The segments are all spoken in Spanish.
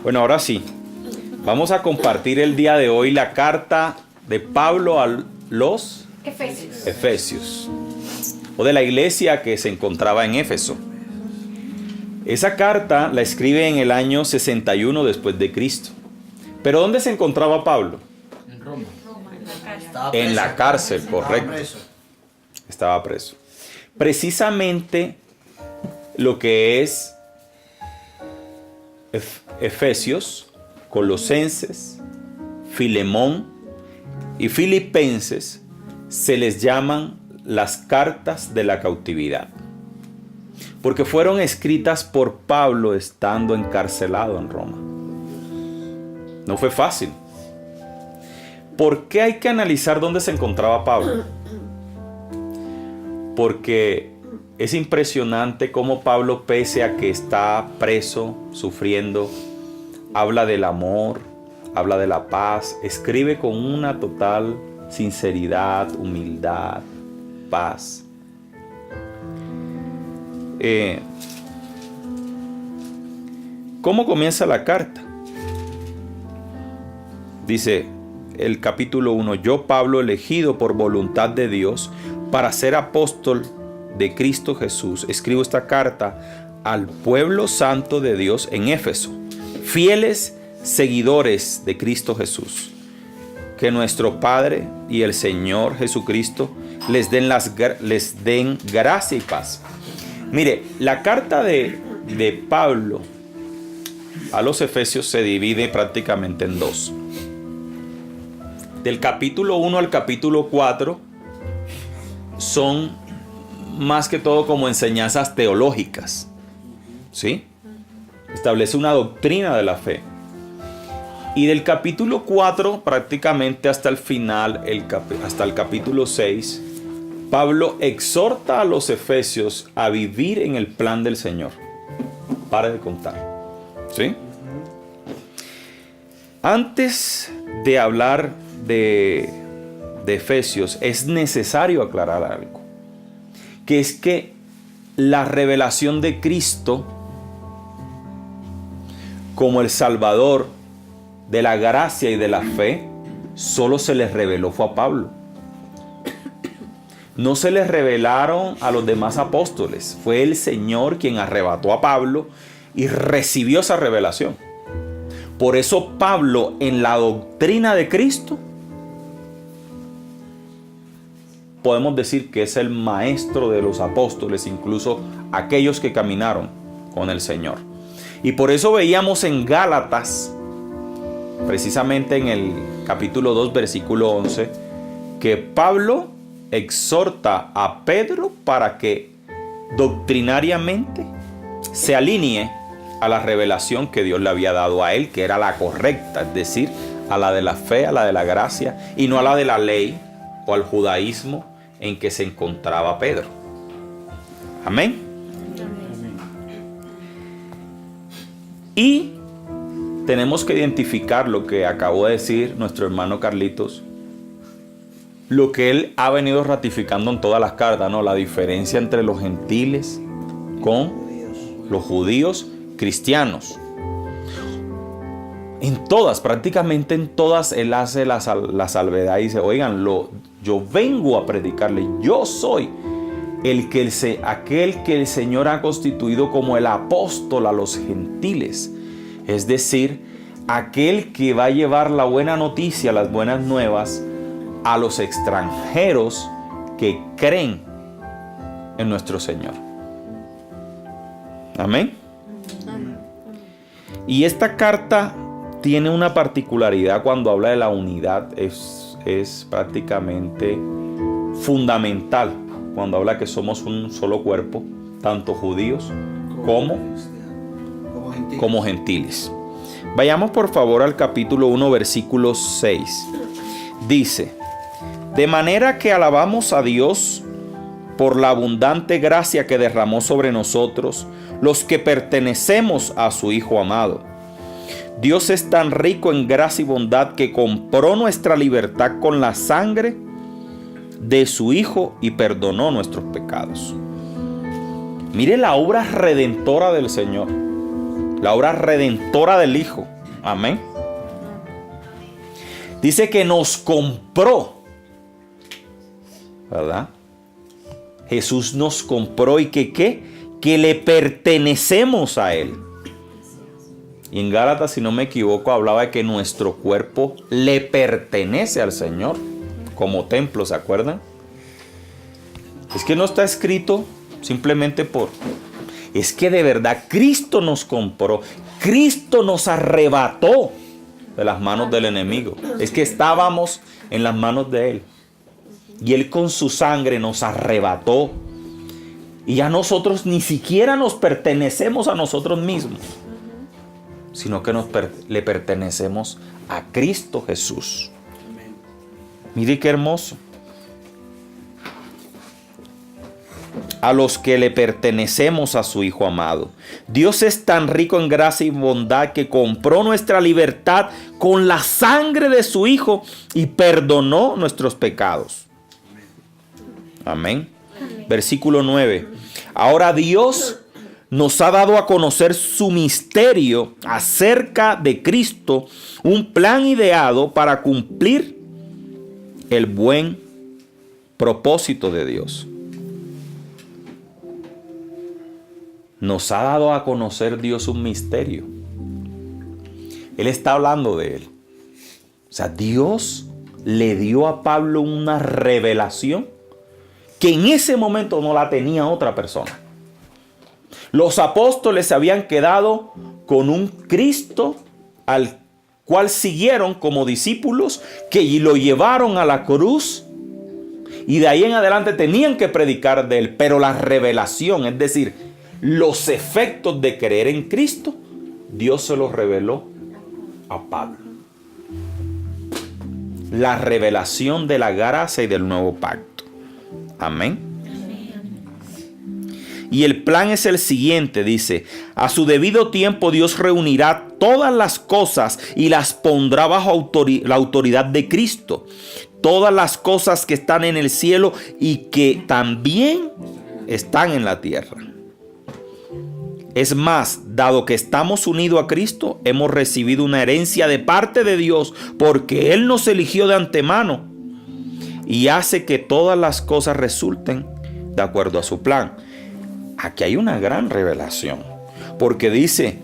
Bueno, ahora sí, vamos a compartir el día de hoy la carta de Pablo a los Efesios, o de la iglesia que se encontraba en Éfeso. Esa carta la escribe en el año 61 después de Cristo. ¿Pero dónde se encontraba Pablo? En Roma. En la cárcel, correcto. Estaba preso. Precisamente lo que es Efesios, Colosenses, Filemón y Filipenses se les llaman las cartas de la cautividad, porque fueron escritas por Pablo estando encarcelado en Roma. No fue fácil. ¿Por qué hay que analizar dónde se encontraba Pablo? Porque es impresionante cómo Pablo, pese a que está preso, sufriendo, habla del amor, habla de la paz, escribe con una total sinceridad, humildad, paz. ¿Cómo comienza la carta? Dice el capítulo 1: Yo, Pablo, elegido por voluntad de Dios para ser apóstol de Cristo Jesús, escribo esta carta al pueblo santo de Dios en Éfeso, fieles seguidores de Cristo Jesús. Que nuestro Padre y el Señor Jesucristo les den gracia y paz. Mire, la carta de Pablo a los Efesios se divide prácticamente en dos. Del capítulo 1 al capítulo 4 son más que todo como enseñanzas teológicas, ¿sí? Establece una doctrina de la fe. Y del capítulo 4 prácticamente hasta el final, hasta el capítulo 6, Pablo exhorta a los efesios a vivir en el plan del Señor. Pare de contar, ¿sí? Antes de hablar de Efesios, es necesario aclarar algo, que es que la revelación de Cristo como el Salvador de la gracia y de la fe solo se les reveló fue a Pablo. No se les revelaron a los demás apóstoles. Fue el Señor quien arrebató a Pablo y recibió esa revelación. Por eso Pablo, en la doctrina de Cristo, podemos decir que es el maestro de los apóstoles, incluso aquellos que caminaron con el Señor. Y por eso veíamos en Gálatas, precisamente en el capítulo 2, versículo 11, que Pablo exhorta a Pedro para que doctrinariamente se alinee a la revelación que Dios le había dado a él, que era la correcta, es decir, a la de la fe, a la de la gracia, y no a la de la ley o al judaísmo en que se encontraba Pedro. Amén. Y tenemos que identificar lo que acabó de decir nuestro hermano Carlitos, lo que él ha venido ratificando en todas las cartas, ¿no? La diferencia entre los gentiles con los judíos cristianos. En todas, prácticamente en todas, él hace la salvedad y dice: oigan, yo vengo a predicarle, yo soy aquel que el Señor ha constituido como el apóstol a los gentiles. Es decir, aquel que va a llevar la buena noticia, las buenas nuevas a los extranjeros que creen en nuestro Señor. Amén. Y esta carta tiene una particularidad cuando habla de la unidad, es prácticamente fundamental cuando habla que somos un solo cuerpo, tanto judíos como gentiles. Vayamos por favor al capítulo 1, versículo 6. Dice: de manera que alabamos a Dios por la abundante gracia que derramó sobre nosotros, los que pertenecemos a su Hijo amado. Dios es tan rico en gracia y bondad que compró nuestra libertad con la sangre de su Hijo y perdonó nuestros pecados. Mire la obra redentora del Señor. La obra redentora del Hijo. Amén. Dice que nos compró, ¿verdad? Jesús nos compró y que le pertenecemos a Él. Y en Gálatas, si no me equivoco, hablaba de que nuestro cuerpo le pertenece al Señor como templo, ¿se acuerdan? Es que no está escrito simplemente es que de verdad Cristo nos compró, Cristo nos arrebató de las manos del enemigo. Es que estábamos en las manos de Él. Y Él con su sangre nos arrebató. Y ya nosotros ni siquiera nos pertenecemos a nosotros mismos, sino que le pertenecemos a Cristo Jesús. Mire qué hermoso. A los que le pertenecemos a su Hijo amado. Dios es tan rico en gracia y bondad que compró nuestra libertad con la sangre de su Hijo y perdonó nuestros pecados. Amén. Versículo 9. Ahora Dios nos ha dado a conocer su misterio acerca de Cristo, un plan ideado para cumplir el buen propósito de Dios. Nos ha dado a conocer Dios un misterio. Él está hablando de él. O sea, Dios le dio a Pablo una revelación que en ese momento no la tenía otra persona. Los apóstoles se habían quedado con un Cristo al cual siguieron como discípulos, que lo llevaron a la cruz y de ahí en adelante tenían que predicar de él. Pero la revelación, es decir, los efectos de creer en Cristo, Dios se los reveló a Pablo. La revelación de la gracia y del nuevo pacto. Amén. Y el plan es el siguiente, dice: a su debido tiempo Dios reunirá todas las cosas y las pondrá bajo la autoridad de Cristo. Todas las cosas que están en el cielo y que también están en la tierra. Es más, dado que estamos unidos a Cristo, hemos recibido una herencia de parte de Dios, porque Él nos eligió de antemano y hace que todas las cosas resulten de acuerdo a su plan. Aquí hay una gran revelación, porque dice: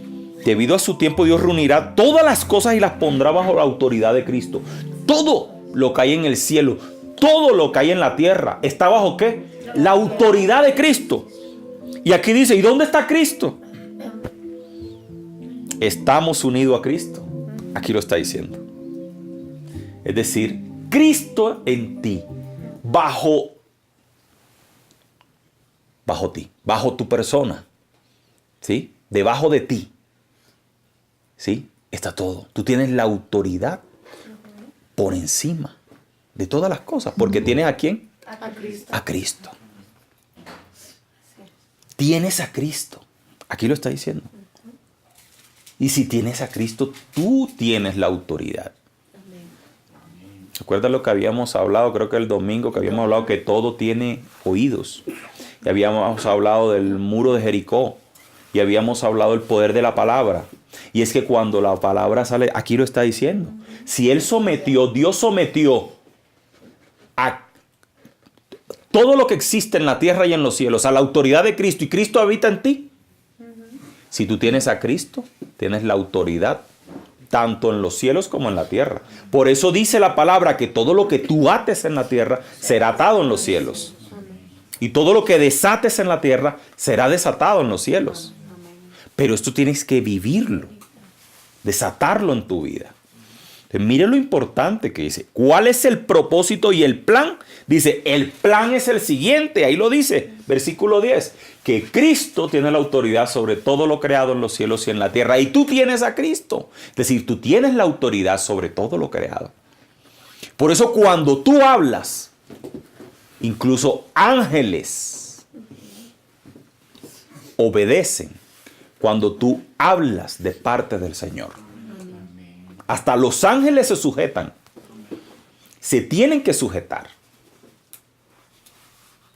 debido a su tiempo Dios reunirá todas las cosas y las pondrá bajo la autoridad de Cristo. Todo lo que hay en el cielo, todo lo que hay en la tierra, ¿está bajo qué? La autoridad de Cristo. Y aquí dice: ¿y dónde está Cristo? Estamos unidos a Cristo. Aquí lo está diciendo. Es decir, Cristo en ti, bajo ti, bajo tu persona, ¿sí? Debajo de ti, ¿sí? Está todo. Tú tienes la autoridad por encima de todas las cosas, porque tienes ¿a quién? A Cristo. A Cristo. Tienes a Cristo. Aquí lo está diciendo. Y si tienes a Cristo, tú tienes la autoridad. ¿Recuerdas lo que habíamos hablado? Creo que el domingo que habíamos hablado que todo tiene oídos. Y habíamos hablado del muro de Jericó. Y habíamos hablado del poder de la palabra. Y es que cuando la palabra sale, aquí lo está diciendo. Si Dios sometió a todo lo que existe en la tierra y en los cielos a la autoridad de Cristo, y Cristo habita en ti. Si tú tienes a Cristo, tienes la autoridad tanto en los cielos como en la tierra. Por eso dice la palabra que todo lo que tú ates en la tierra será atado en los cielos. Y todo lo que desates en la tierra será desatado en los cielos. Pero esto tienes que vivirlo, desatarlo en tu vida. Entonces, mire lo importante que dice. ¿Cuál es el propósito y el plan? Dice, el plan es el siguiente. Ahí lo dice, versículo 10. Que Cristo tiene la autoridad sobre todo lo creado en los cielos y en la tierra. Y tú tienes a Cristo. Es decir, tú tienes la autoridad sobre todo lo creado. Por eso cuando tú hablas, incluso ángeles obedecen cuando tú hablas de parte del Señor. Hasta los ángeles se sujetan. Se tienen que sujetar.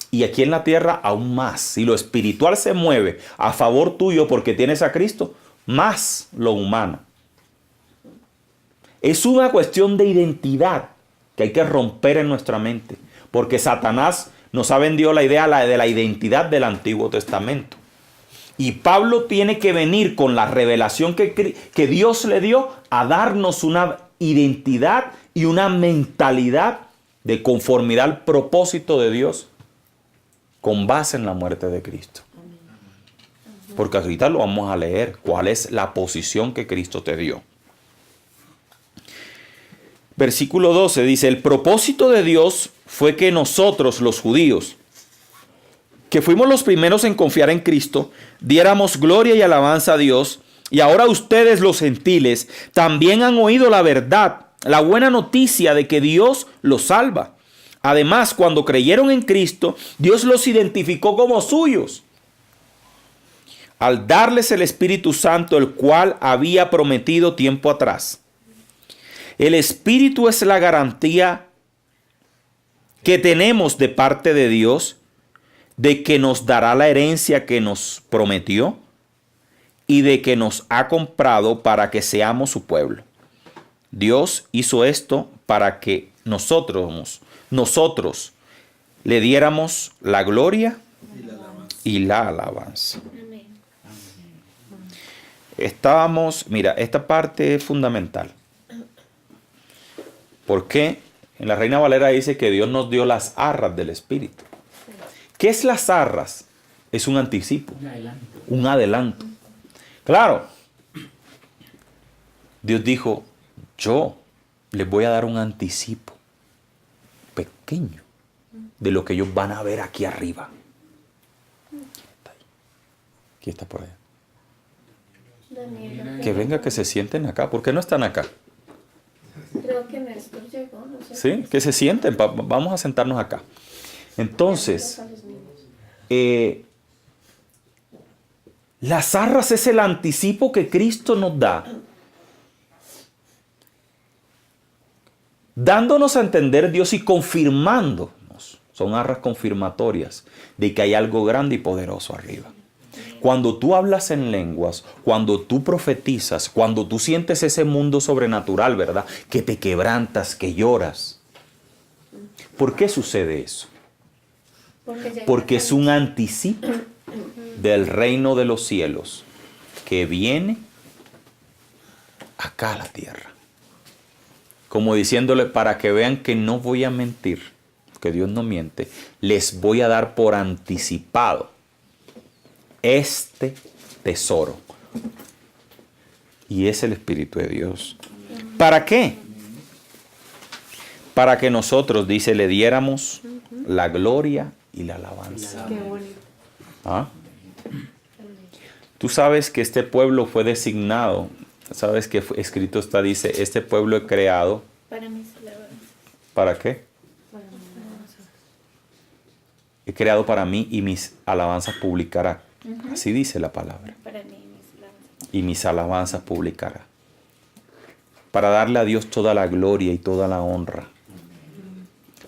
Y aquí en la tierra aún más. Si lo espiritual se mueve a favor tuyo porque tienes a Cristo, más lo humano. Es una cuestión de identidad que hay que romper en nuestra mente, porque Satanás nos ha vendido la idea de la identidad del Antiguo Testamento. Y Pablo tiene que venir con la revelación que Dios le dio a darnos una identidad y una mentalidad de conformidad al propósito de Dios con base en la muerte de Cristo. Porque ahorita lo vamos a leer, cuál es la posición que Cristo te dio. Versículo 12 dice, el propósito de Dios fue que nosotros, los judíos, que fuimos los primeros en confiar en Cristo, diéramos gloria y alabanza a Dios. Y ahora ustedes, los gentiles, también han oído la verdad, la buena noticia de que Dios los salva. Además, cuando creyeron en Cristo, Dios los identificó como suyos, al darles el Espíritu Santo, el cual había prometido tiempo atrás. El Espíritu es la garantía que tenemos de parte de Dios de que nos dará la herencia que nos prometió y de que nos ha comprado para que seamos su pueblo. Dios hizo esto para que nosotros le diéramos la gloria y la alabanza. Mira, esta parte es fundamental. ¿Por qué? En la Reina Valera dice que Dios nos dio las arras del Espíritu. ¿Qué es las arras? Es un anticipo, un adelanto. Claro, Dios dijo, yo les voy a dar un anticipo pequeño de lo que ellos van a ver aquí arriba. ¿Quién está por allá? Que venga, que se sienten acá. ¿Por qué no están acá? Creo que Néstor llegó, no sé. Sí, que se sienten. Vamos a sentarnos acá. Entonces, las arras es el anticipo que Cristo nos da, dándonos a entender Dios y confirmándonos. Son arras confirmatorias de que hay algo grande y poderoso arriba. Cuando tú hablas en lenguas, cuando tú profetizas, cuando tú sientes ese mundo sobrenatural, ¿verdad? Que te quebrantas, que lloras. ¿Por qué sucede eso? Porque es un anticipo del reino de los cielos que viene acá a la tierra. Como diciéndole, para que vean que no voy a mentir, que Dios no miente, les voy a dar por anticipado este tesoro. Y es el Espíritu de Dios. ¿Para qué? Para que nosotros, dice, le diéramos la gloria y la alabanza. Qué bonito. ¿Ah? Tú sabes que este pueblo fue designado, sabes que escrito está, dice, este pueblo he creado. Para mis alabanzas. ¿Para qué? Para mis alabanzas. He creado para mí y mis alabanzas publicará. Así dice la palabra. Para mí, mis alabanzas. Y mis alabanzas publicará. Para darle a Dios toda la gloria y toda la honra.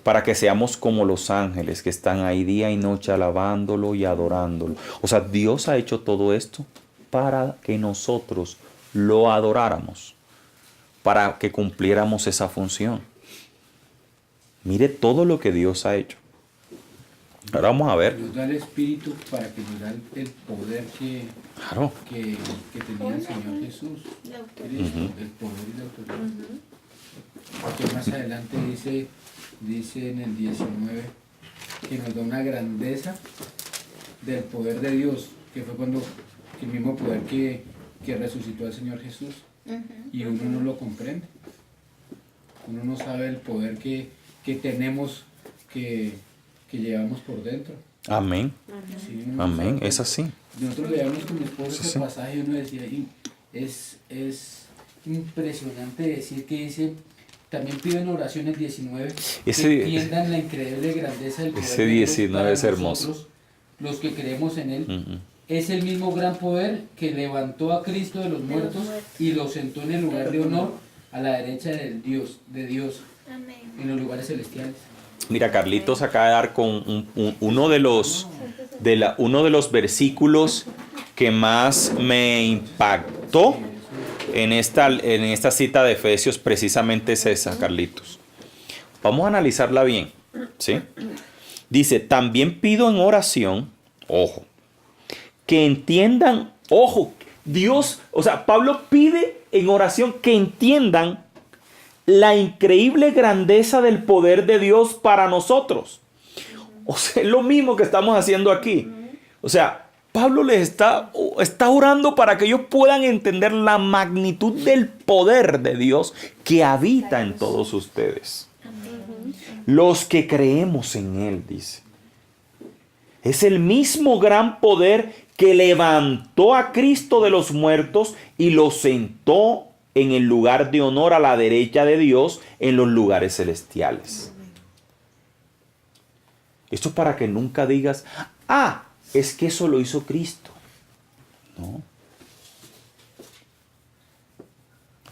Para que seamos como los ángeles que están ahí día y noche alabándolo y adorándolo. O sea, Dios ha hecho todo esto para que nosotros lo adoráramos, para que cumpliéramos esa función. Mire todo lo que Dios ha hecho. Ahora vamos a ver. Nos da el Espíritu para que nos da el poder que tenía el Señor Jesús. La autoridad. Cristo, el poder y la autoridad. Porque más adelante dice en el 19 que nos da una grandeza del poder de Dios, que fue cuando el mismo poder que resucitó al Señor Jesús, y uno no lo comprende. Uno no sabe el poder que tenemos, que llevamos por dentro. Amén. Sí, uno no Amén. sabe. Es así. Nosotros leíamos con mi esposo Sí, ese sí. pasaje y uno decía, y es impresionante decir que dice, también piden oraciones 19, Ese- que entiendan la increíble grandeza del poder ese de Dios 19 para es hermoso. nosotros, los que creemos en Él. Ujú. Es el mismo gran poder que levantó a Cristo de los muertos y lo sentó en el lugar de honor a la derecha de Dios, Amén. en los lugares celestiales. Mira, Carlitos acaba de dar con uno de los versículos que más me gustó en esta cita de Efesios precisamente es esa, Carlitos. Vamos a analizarla bien, ¿sí? Dice, también pido en oración, ojo, que entiendan, ojo, Dios, o sea, Pablo pide en oración que entiendan la increíble grandeza del poder de Dios para nosotros. O sea, es lo mismo que estamos haciendo aquí. O sea, Pablo les está orando para que ellos puedan entender la magnitud del poder de Dios que habita en todos ustedes. Los que creemos en Él, dice. Es el mismo gran poder que levantó a Cristo de los muertos y lo sentó en el lugar de honor a la derecha de Dios en los lugares celestiales. Esto es para que nunca digas, es que eso lo hizo Cristo. No.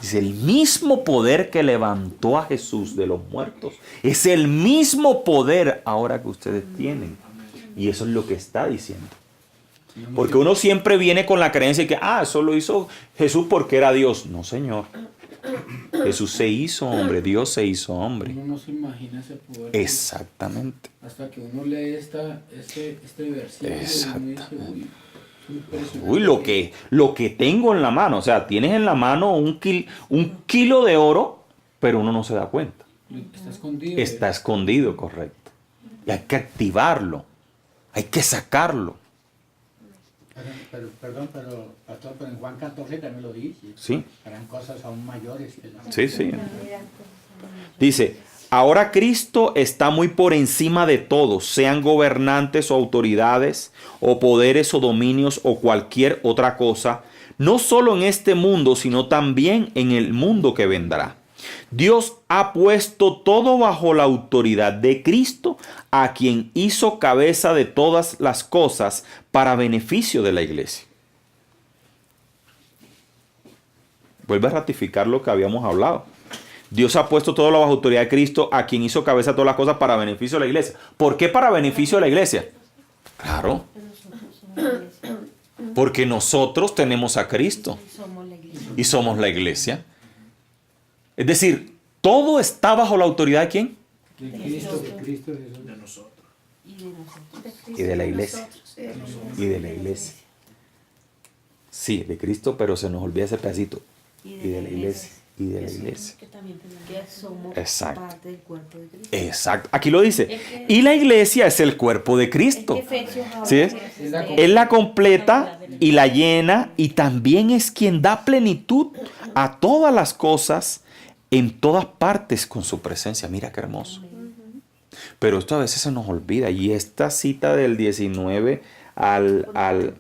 Es el mismo poder que levantó a Jesús de los muertos. Es el mismo poder ahora que ustedes tienen. Y eso es lo que está diciendo. Porque uno siempre viene con la creencia de que, eso lo hizo Jesús porque era Dios. No, Señor. Jesús se hizo hombre, Dios se hizo hombre. Uno no se imagina ese poder. Exactamente. Hasta que uno lee este versículo. Exactamente. Uy, lo que tengo en la mano. O sea, tienes en la mano un kilo de oro, pero uno no se da cuenta. Está escondido. Está escondido, correcto. Y hay que activarlo. Hay que sacarlo. Perdón, pastor, pero en Juan 14 también lo dice. Sí. Harán cosas aún mayores que las... Sí. Dice, ahora Cristo está muy por encima de todos, sean gobernantes o autoridades, o poderes o dominios o cualquier otra cosa, no solo en este mundo, sino también en el mundo que vendrá. Dios ha puesto todo bajo la autoridad de Cristo, a quien hizo cabeza de todas las cosas para beneficio de la iglesia. Vuelve a ratificar lo que habíamos hablado. Dios ha puesto todo bajo autoridad de Cristo, a quien hizo cabeza de todas las cosas para beneficio de la iglesia. ¿Por qué para beneficio de la iglesia? Claro. Porque nosotros tenemos a Cristo y somos la iglesia. Es decir, todo está bajo la autoridad de ¿quién? De Cristo. De nosotros. Y de la iglesia. Y de la iglesia. Sí, de Cristo, pero se nos olvida ese pedacito. Y de la iglesia. Y de la iglesia. Que somos Exacto. parte del cuerpo de Cristo. Exacto. Aquí lo dice. Y la iglesia es el cuerpo de Cristo. ¿Sí es? Es la completa y la llena, y también es quien da plenitud a todas las cosas en todas partes con su presencia. Mira qué hermoso. Pero esto a veces se nos olvida. Y esta cita del 19 al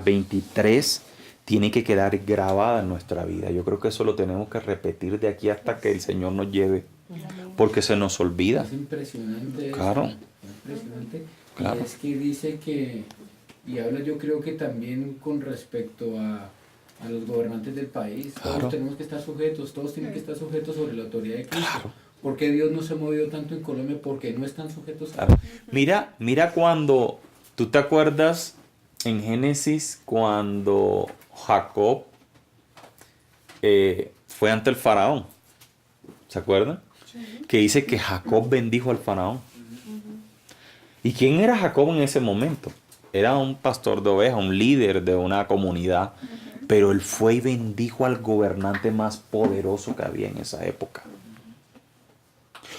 23 tiene que quedar grabada en nuestra vida. Yo creo que eso lo tenemos que repetir de aquí hasta que el Señor nos lleve. Porque se nos olvida. Es impresionante. Claro. Es impresionante. Claro. Y es que dice que, y habla yo creo que también con respecto a los gobernantes del país. Claro. Todos tenemos que estar sujetos, todos tienen que estar sujetos sobre la autoridad de Cristo. Claro. ¿Por qué Dios no se ha movido tanto en Colombia? Porque no están sujetos a... Claro. Mira cuando, ¿tú te acuerdas en Génesis cuando Jacob fue ante el faraón? ¿Se acuerdan? Que dice que Jacob bendijo al faraón. ¿Y quién era Jacob en ese momento? Era un pastor de ovejas, un líder de una comunidad. Pero él fue y bendijo al gobernante más poderoso que había en esa época.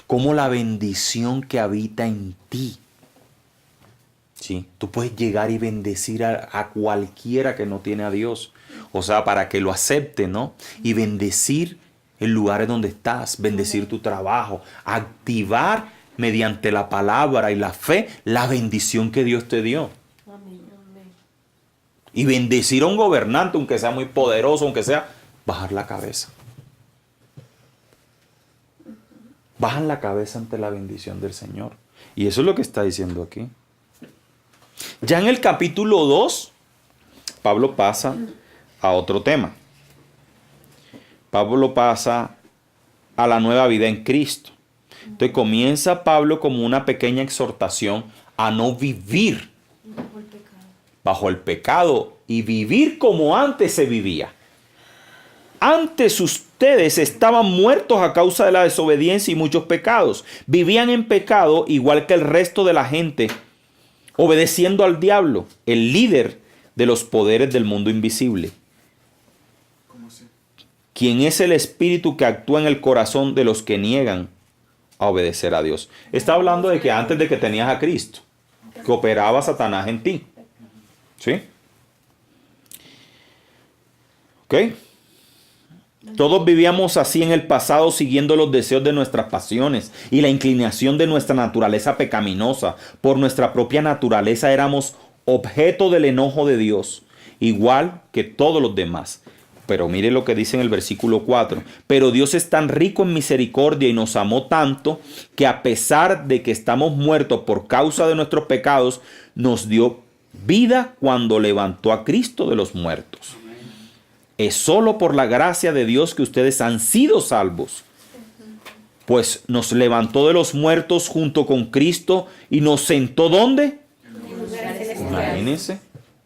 Como la bendición que habita en ti. ¿Sí? Tú puedes llegar y bendecir a cualquiera que no tiene a Dios. O sea, para que lo acepte, ¿no? Y bendecir el lugar donde estás, bendecir tu trabajo, activar mediante la palabra y la fe la bendición que Dios te dio. Y bendecir a un gobernante, aunque sea muy poderoso, aunque sea, bajar la cabeza. Bajan la cabeza ante la bendición del Señor. Y eso es lo que está diciendo aquí. Ya en el capítulo 2, Pablo pasa a otro tema. Pablo pasa a la nueva vida en Cristo. Entonces comienza Pablo como una pequeña exhortación a no vivir bajo el pecado y vivir como antes se vivía. Antes ustedes estaban muertos a causa de la desobediencia y muchos pecados. Vivían en pecado igual que el resto de la gente, obedeciendo al diablo, el líder de los poderes del mundo invisible. Quien es el espíritu que actúa en el corazón de los que niegan a obedecer a Dios. Está hablando de que antes de que tenías a Cristo, que operaba Satanás en ti. ¿Sí? ¿Ok? Todos vivíamos así en el pasado, siguiendo los deseos de nuestras pasiones y la inclinación de nuestra naturaleza pecaminosa. Por nuestra propia naturaleza éramos objeto del enojo de Dios, igual que todos los demás. Pero mire lo que dice en el versículo 4. Pero Dios es tan rico en misericordia y nos amó tanto que a pesar de que estamos muertos por causa de nuestros pecados, nos dio vida cuando levantó a Cristo de los muertos. Es solo por la gracia de Dios que ustedes han sido salvos. Pues nos levantó de los muertos junto con Cristo y nos sentó ¿dónde? Imagínense.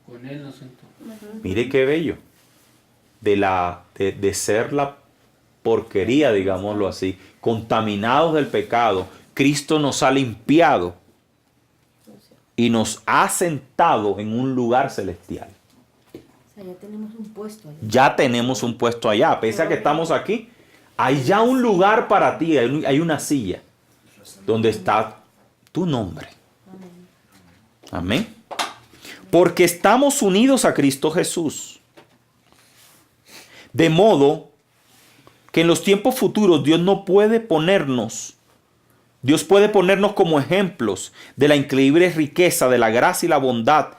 Con él nos sentó. Mire qué bello. De ser la porquería, digámoslo así, contaminados del pecado, Cristo nos ha limpiado y nos ha sentado en un lugar celestial. O sea, ya tenemos un puesto allá. Ya tenemos un puesto allá. Pese a que estamos aquí, hay ya un lugar para ti, hay una silla donde está tu nombre. Amén. Porque estamos unidos a Cristo Jesús. De modo que en los tiempos futuros Dios puede ponernos como ejemplos de la increíble riqueza de la gracia y la bondad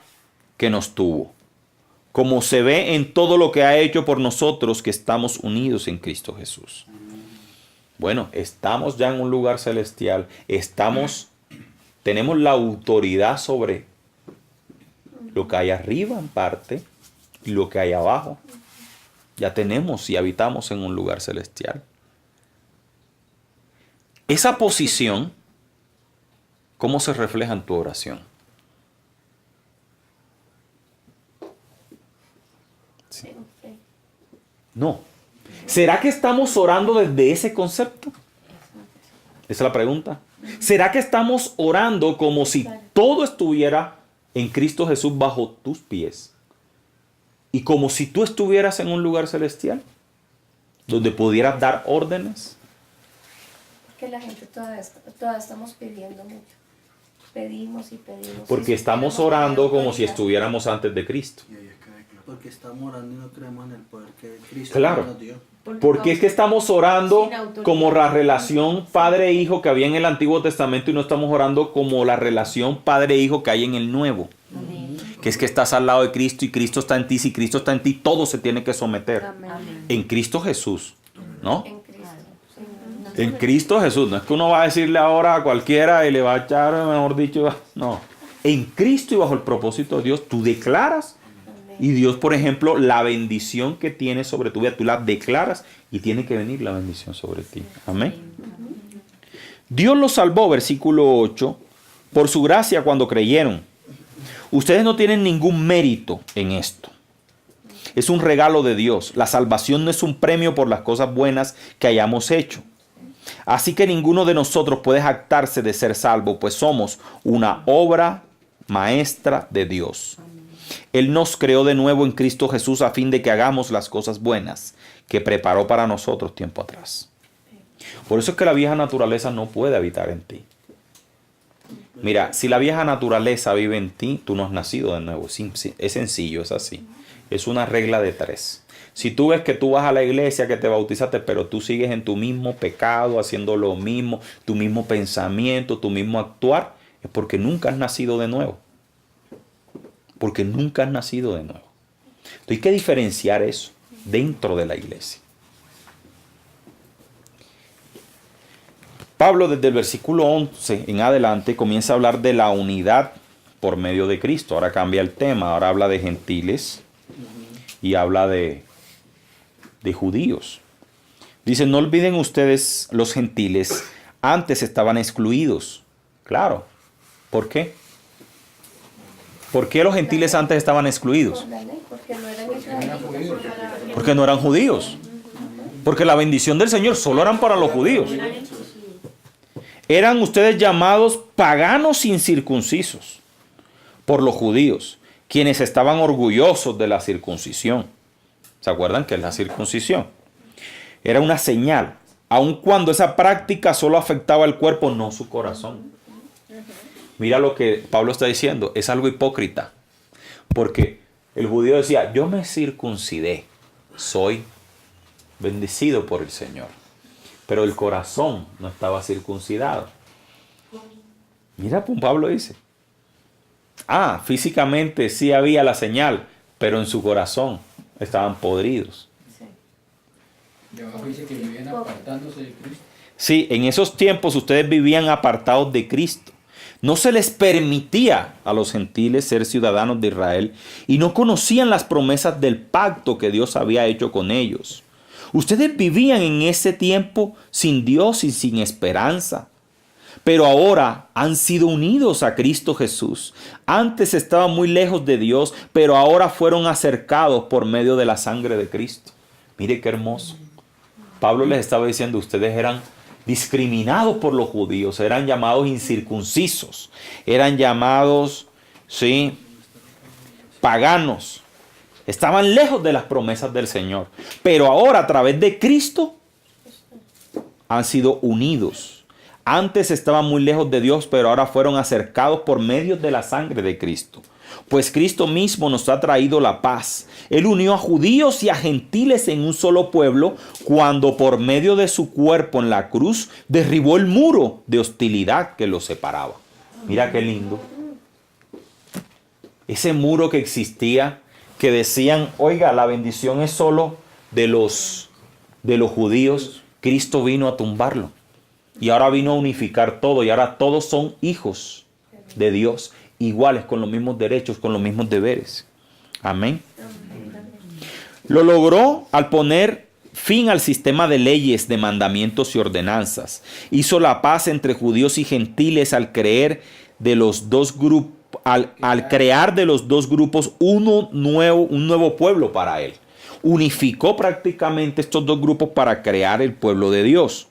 que nos tuvo, como se ve en todo lo que ha hecho por nosotros que estamos unidos en Cristo Jesús. Bueno, estamos ya en un lugar celestial, tenemos la autoridad sobre lo que hay arriba en parte y lo que hay abajo. Ya tenemos y habitamos en un lugar celestial. Esa posición, ¿cómo se refleja en tu oración? Sí. No. ¿Será que estamos orando desde ese concepto? Esa es la pregunta. ¿Será que estamos orando como si todo estuviera en Cristo Jesús bajo tus pies? Y como si tú estuvieras en un lugar celestial, donde pudieras dar órdenes. Porque la gente todavía estamos pidiendo mucho. Pedimos y pedimos. Porque estamos orando como si estuviéramos antes de Cristo. Porque estamos orando y no creemos en el poder que Cristo Claro. nos dio. Porque es que estamos orando como la relación padre-hijo que había en el Antiguo Testamento y no estamos orando como la relación padre-hijo que hay en el Nuevo. Amén. Que es que estás al lado de Cristo y Cristo está en ti. Si Cristo está en ti, todo se tiene que someter. Amén. En Cristo Jesús, ¿no? En Cristo. En Cristo Jesús. No es que uno va a decirle ahora a cualquiera y le va a echar, mejor dicho, no. En Cristo y bajo el propósito de Dios, tú declaras. Y Dios, por ejemplo, la bendición que tiene sobre tu vida, tú la declaras y tiene que venir la bendición sobre ti. Amén. Dios los salvó, versículo 8, por su gracia cuando creyeron. Ustedes no tienen ningún mérito en esto. Es un regalo de Dios. La salvación no es un premio por las cosas buenas que hayamos hecho. Así que ninguno de nosotros puede jactarse de ser salvo, pues somos una obra maestra de Dios. Él nos creó de nuevo en Cristo Jesús a fin de que hagamos las cosas buenas que preparó para nosotros tiempo atrás. Por eso es que la vieja naturaleza no puede habitar en ti. Mira, si la vieja naturaleza vive en ti, tú no has nacido de nuevo. Es sencillo, es así. Es una regla de 3. Si tú ves que tú vas a la iglesia, que te bautizaste, pero tú sigues en tu mismo pecado, haciendo lo mismo, tu mismo pensamiento, tu mismo actuar, es porque nunca has nacido de nuevo. Porque nunca has nacido de nuevo. Entonces hay que diferenciar eso dentro de la iglesia. Pablo desde el versículo 11 en adelante comienza a hablar de la unidad por medio de Cristo. Ahora cambia el tema, ahora habla de gentiles y habla de judíos. Dice, no olviden ustedes, los gentiles antes estaban excluidos. Claro. ¿Por qué? ¿Por qué los gentiles antes estaban excluidos? Porque no eran israelitas. Porque no eran judíos. Porque la bendición del Señor solo eran para los judíos. Eran ustedes llamados paganos incircuncisos por los judíos, quienes estaban orgullosos de la circuncisión. ¿Se acuerdan qué es la circuncisión? Era una señal, aun cuando esa práctica solo afectaba el cuerpo, no su corazón. Mira lo que Pablo está diciendo, es algo hipócrita, porque el judío decía, yo me circuncidé, soy bendecido por el Señor, pero el corazón no estaba circuncidado. Mira, pues Pablo dice, físicamente sí había la señal, pero en su corazón estaban podridos. Sí. Debajo dice que vivían apartándose de Cristo. Sí, en esos tiempos ustedes vivían apartados de Cristo. No se les permitía a los gentiles ser ciudadanos de Israel y no conocían las promesas del pacto que Dios había hecho con ellos. Ustedes vivían en ese tiempo sin Dios y sin esperanza. Pero ahora han sido unidos a Cristo Jesús. Antes estaban muy lejos de Dios, pero ahora fueron acercados por medio de la sangre de Cristo. Mire qué hermoso. Pablo les estaba diciendo, ustedes eran discriminados por los judíos, eran llamados incircuncisos, eran llamados, sí, paganos. Estaban lejos de las promesas del Señor. Pero ahora a través de Cristo han sido unidos. Antes estaban muy lejos de Dios, pero ahora fueron acercados por medio de la sangre de Cristo. Pues Cristo mismo nos ha traído la paz. Él unió a judíos y a gentiles en un solo pueblo cuando por medio de su cuerpo en la cruz derribó el muro de hostilidad que los separaba. Mira qué lindo. Ese muro que existía, que decían, oiga, la bendición es solo de los judíos. Cristo vino a tumbarlo. Y ahora vino a unificar todo y ahora todos son hijos de Dios, iguales, con los mismos derechos, con los mismos deberes. Amén. Lo logró al poner fin al sistema de leyes, de mandamientos y ordenanzas. Hizo la paz entre judíos y gentiles al crear de los dos grupos, al crear de los dos grupos un nuevo pueblo para él. Unificó prácticamente estos dos grupos para crear el pueblo de Dios.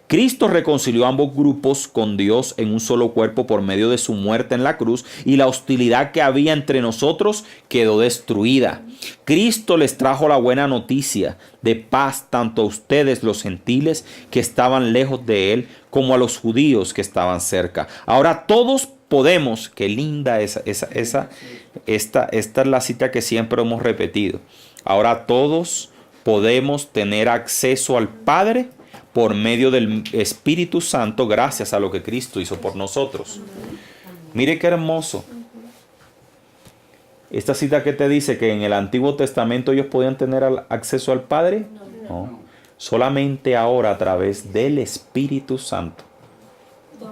Cristo reconcilió ambos grupos con Dios en un solo cuerpo por medio de su muerte en la cruz y la hostilidad que había entre nosotros quedó destruida. Cristo les trajo la buena noticia de paz tanto a ustedes los gentiles que estaban lejos de él como a los judíos que estaban cerca. Ahora todos podemos, qué linda esta es la cita que siempre hemos repetido. Ahora todos podemos tener acceso al Padre por medio del Espíritu Santo, gracias a lo que Cristo hizo por nosotros. Mire qué hermoso. Esta cita que te dice que en el Antiguo Testamento ellos podían tener acceso al Padre. No. Solamente ahora a través del Espíritu Santo.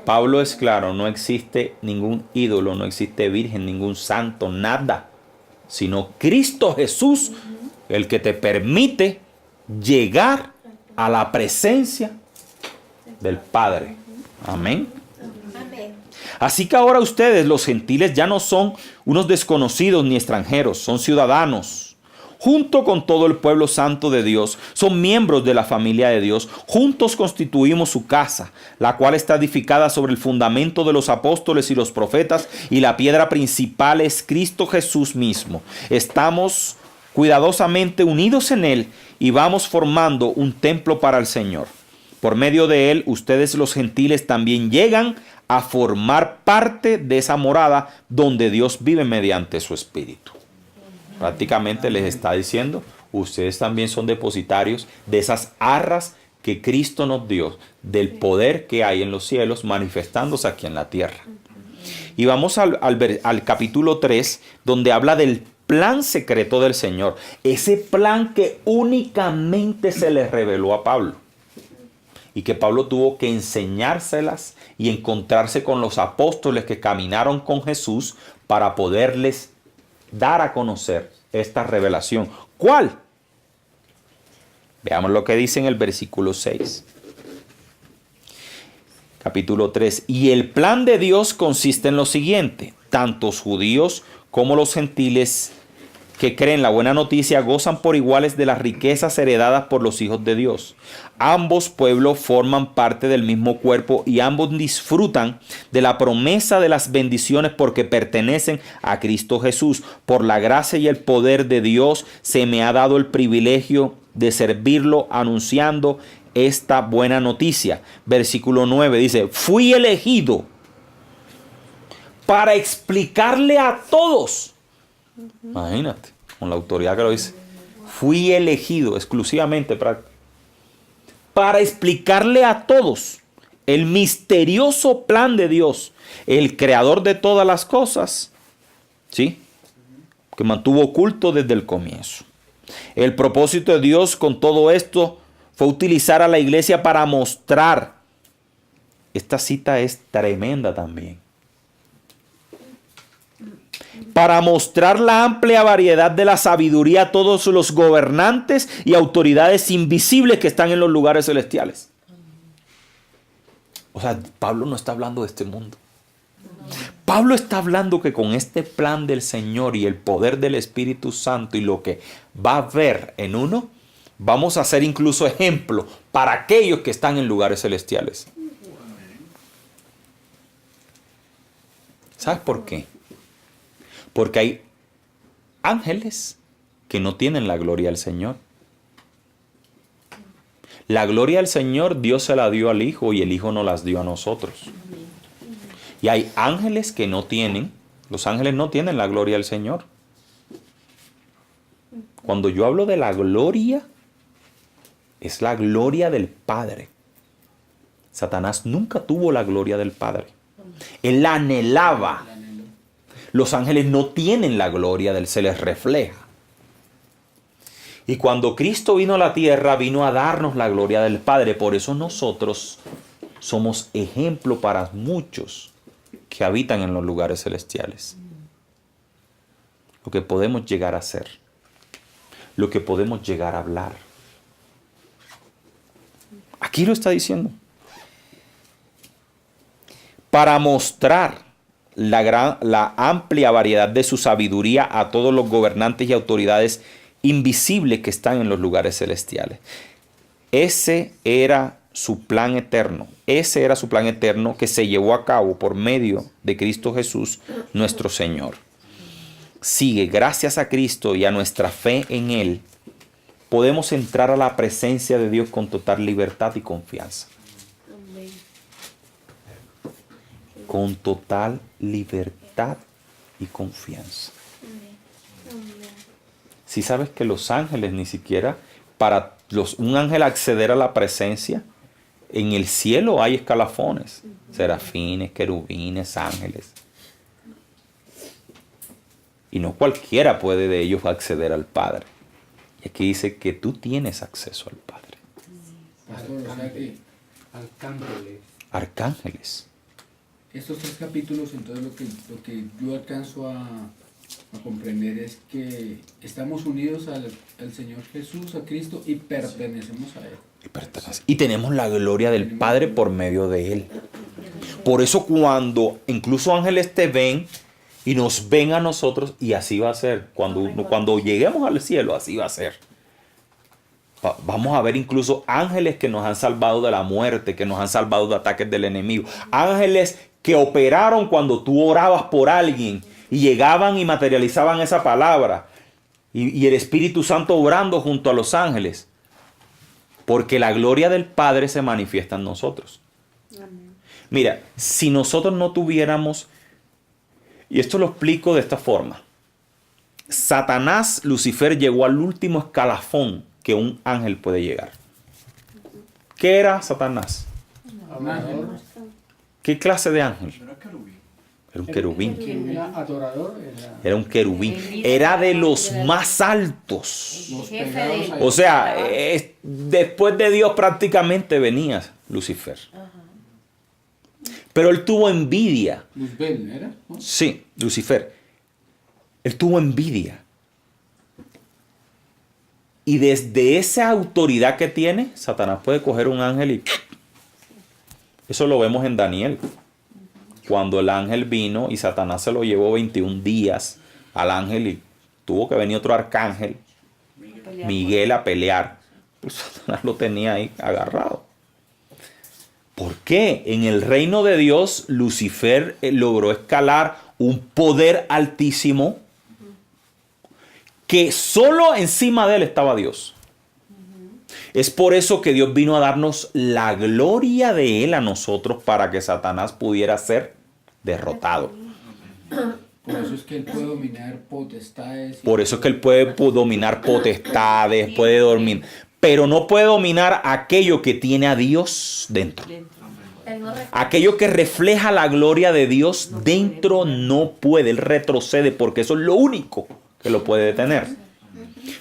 Pablo es claro, no existe ningún ídolo, no existe virgen, ningún santo, nada. Sino Cristo Jesús, el que te permite llegar a la presencia del Padre. Amén. Así que ahora ustedes, los gentiles, ya no son unos desconocidos ni extranjeros, son ciudadanos. Junto con todo el pueblo santo de Dios, son miembros de la familia de Dios. Juntos constituimos su casa, la cual está edificada sobre el fundamento de los apóstoles y los profetas, y la piedra principal es Cristo Jesús mismo. Estamos cuidadosamente unidos en él y vamos formando un templo para el Señor. Por medio de él, ustedes los gentiles también llegan a formar parte de esa morada donde Dios vive mediante su Espíritu. Prácticamente les está diciendo, ustedes también son depositarios de esas arras que Cristo nos dio, del poder que hay en los cielos manifestándose aquí en la tierra. Y vamos al capítulo 3, donde habla del plan secreto del Señor. Ese plan que únicamente se le reveló a Pablo. Y que Pablo tuvo que enseñárselas y encontrarse con los apóstoles que caminaron con Jesús para poderles dar a conocer esta revelación. ¿Cuál? Veamos lo que dice en el versículo 6. Capítulo 3. Y el plan de Dios consiste en lo siguiente: tanto los judíos como los gentiles que creen la buena noticia gozan por iguales de las riquezas heredadas por los hijos de Dios. Ambos pueblos forman parte del mismo cuerpo y ambos disfrutan de la promesa de las bendiciones porque pertenecen a Cristo Jesús. Por la gracia y el poder de Dios se me ha dado el privilegio de servirlo anunciando esta buena noticia. Versículo 9 dice, fui elegido para explicarle a todos. Imagínate, con la autoridad que lo dice. Fui elegido exclusivamente para explicarle a todos el misterioso plan de Dios, el creador de todas las cosas, ¿sí? Que mantuvo oculto desde el comienzo. El propósito de Dios con todo esto fue utilizar a la iglesia para mostrar. Esta cita es tremenda también. Para mostrar la amplia variedad de la sabiduría a todos los gobernantes y autoridades invisibles que están en los lugares celestiales. O sea, Pablo no está hablando de este mundo. Pablo está hablando que con este plan del Señor y el poder del Espíritu Santo y lo que va a haber en uno, vamos a ser incluso ejemplo para aquellos que están en lugares celestiales. ¿Sabes por qué? Porque hay ángeles que no tienen la gloria del Señor. La gloria del Señor Dios se la dio al Hijo y el Hijo nos las dio a nosotros. Y hay ángeles que no tienen, los ángeles no tienen la gloria del Señor. Cuando yo hablo de la gloria, es la gloria del Padre. Satanás nunca tuvo la gloria del Padre. Él la anhelaba. Los ángeles no tienen la gloria del, se les refleja. Y cuando Cristo vino a la tierra, vino a darnos la gloria del Padre. Por eso nosotros somos ejemplo para muchos que habitan en los lugares celestiales. Lo que podemos llegar a ser. Lo que podemos llegar a hablar. Aquí lo está diciendo. Para mostrar la amplia variedad de su sabiduría a todos los gobernantes y autoridades invisibles que están en los lugares celestiales. Ese era su plan eterno. Ese era su plan eterno que se llevó a cabo por medio de Cristo Jesús, nuestro Señor. Sigue, gracias a Cristo y a nuestra fe en Él, podemos entrar a la presencia de Dios con total libertad y confianza. Con total libertad y confianza. Si sabes que los ángeles ni siquiera, para un ángel acceder a la presencia, en el cielo hay escalafones, serafines, querubines, ángeles. Y no cualquiera puede de ellos acceder al Padre. Y aquí dice que tú tienes acceso al Padre. Arcángeles. Arcángeles. Estos 3 capítulos, entonces lo que yo alcanzo a comprender es que estamos unidos al Señor Jesús, a Cristo, y pertenecemos a Él. Y tenemos la gloria del Padre por medio de Él. Por eso cuando incluso ángeles te ven y nos ven a nosotros, y así va a ser. Cuando lleguemos al cielo, así va a ser. Vamos a ver incluso ángeles que nos han salvado de la muerte, que nos han salvado de ataques del enemigo. Ángeles que operaron cuando tú orabas por alguien y llegaban y materializaban esa palabra. Y el Espíritu Santo obrando junto a los ángeles. Porque la gloria del Padre se manifiesta en nosotros. Amén. Mira, si nosotros no tuviéramos, y esto lo explico de esta forma. Satanás, Lucifer, llegó al último escalafón que un ángel puede llegar. ¿Qué era Satanás? ¿Qué clase de ángel? Era un querubín. Era adorador. Era un querubín. Era de los más altos. O sea, después de Dios prácticamente venía Lucifer. Pero él tuvo envidia. Luzbel, ¿era? Sí, Lucifer. Él tuvo envidia. Y desde esa autoridad que tiene, Satanás puede coger un ángel y... Eso lo vemos en Daniel. Cuando el ángel vino y Satanás se lo llevó 21 días al ángel y tuvo que venir otro arcángel, Miguel, a pelear. Pues Satanás lo tenía ahí agarrado. ¿Por qué? En el reino de Dios, Lucifer logró escalar un poder altísimo que solo encima de él estaba Dios. Es por eso que Dios vino a darnos la gloria de él a nosotros para que Satanás pudiera ser derrotado. Por eso es que él puede dominar potestades. Por eso es que él puede dominar potestades, puede dominar, pero no puede dominar aquello que tiene a Dios dentro. Él no Aquello que refleja la gloria de Dios dentro no puede, él retrocede porque eso es lo único que lo puede detener.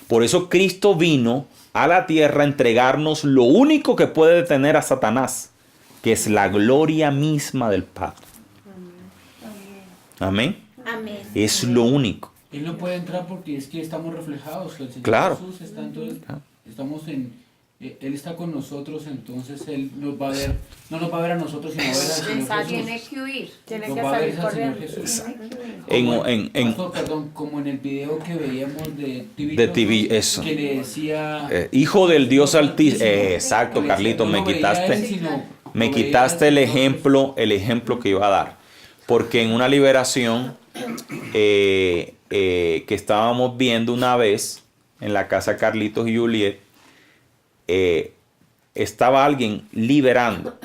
Por eso Cristo vino a la tierra a entregarnos lo único que puede detener a Satanás, que es la gloria misma del Padre. Amén. Amén. Es lo único. Él no puede entrar porque es que estamos reflejados. El Señor Claro. Jesús está estamos en... Él está con nosotros, entonces Él nos va a ver, no nos va a ver a nosotros, sino va a ver al Señor tiene Jesús. que huir. Tiene Nos que va a ver salir al Señor corriendo. Jesús. En Como en el video que veíamos de TV, De TV, eso. que le decía... Hijo del Dios Altísimo. Exacto, Carlitos, me quitaste el ejemplo que iba a dar. Porque en una liberación que estábamos viendo una vez en la casa Carlitos y Juliet, estaba alguien liberando.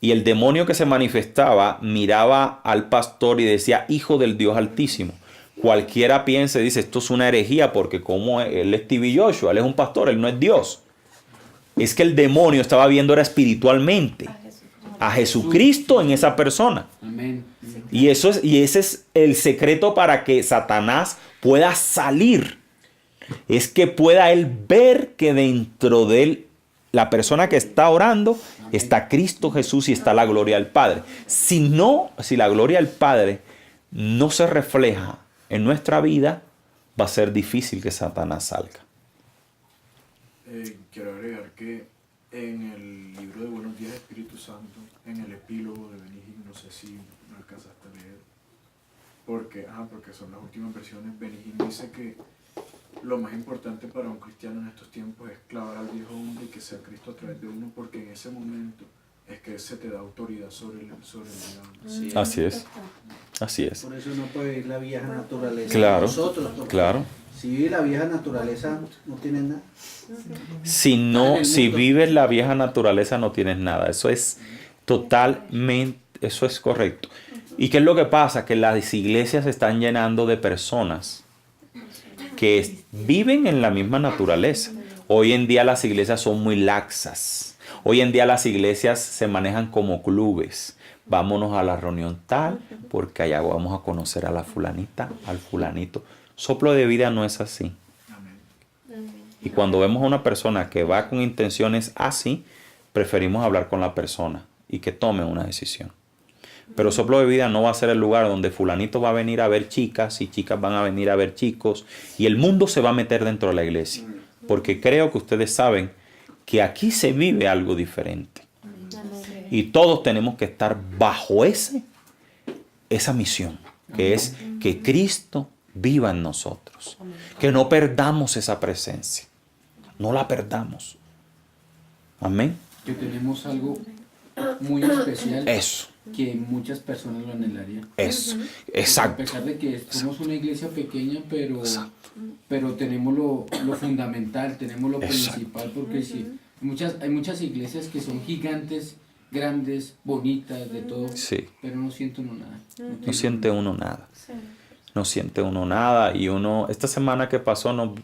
Y el demonio que se manifestaba miraba al pastor y decía, Hijo del Dios Altísimo. Cualquiera piensa y dice, esto es una herejía porque como él es TV Joshua, él es un pastor, él no es Dios. Es que el demonio estaba viendo era espiritualmente a Jesucristo en esa persona. Amén. Y ese es el secreto para que Satanás pueda salir. Es que pueda él ver que dentro de él, la persona que está orando, está Cristo Jesús y está la gloria del Padre. Si la gloria del Padre no se refleja en nuestra vida, va a ser difícil que Satanás salga. Quiero agregar que en el libro de Buenos Días Espíritu Santo, en el epílogo de Benihim, no sé si no alcanzaste a leer, porque son las últimas versiones. Benihim dice que lo más importante para un cristiano en estos tiempos es clavar al viejo hombre y que sea Cristo a través de uno, porque en ese momento es que se te da autoridad sobre el diablo. Sí. Así es. Así es. Por eso no puede vivir la vieja naturaleza. Claro, Nosotros, porque claro. si vive la vieja naturaleza, no tienes nada. Si vives la vieja naturaleza, no tienes nada. Eso es totalmente, eso es correcto. ¿Y qué es lo que pasa? Que las iglesias se están llenando de personas que viven en la misma naturaleza. Hoy en día las iglesias son muy laxas. Hoy en día las iglesias se manejan como clubes. Vámonos a la reunión tal, porque allá vamos a conocer a la fulanita, al fulanito. Soplo de vida no es así. Y cuando vemos a una persona que va con intenciones así, preferimos hablar con la persona y que tome una decisión. Pero Soplo de Vida no va a ser el lugar donde fulanito va a venir a ver chicas y chicas van a venir a ver chicos y el mundo se va a meter dentro de la iglesia. Porque creo que ustedes saben que aquí se vive algo diferente. Y todos tenemos que estar bajo esa misión, que es que Cristo viva en nosotros. Que no perdamos esa presencia. No la perdamos. Amén. Que tenemos algo muy especial. Eso. Que muchas personas lo anhelarían. Eso. Exacto. A pesar de que somos una iglesia pequeña, pero tenemos lo fundamental, tenemos lo principal, porque sí, hay muchas iglesias que son gigantes, grandes, bonitas, de todo, pero no siente uno nada. No siente uno nada. No siente uno nada. Y esta semana que pasó,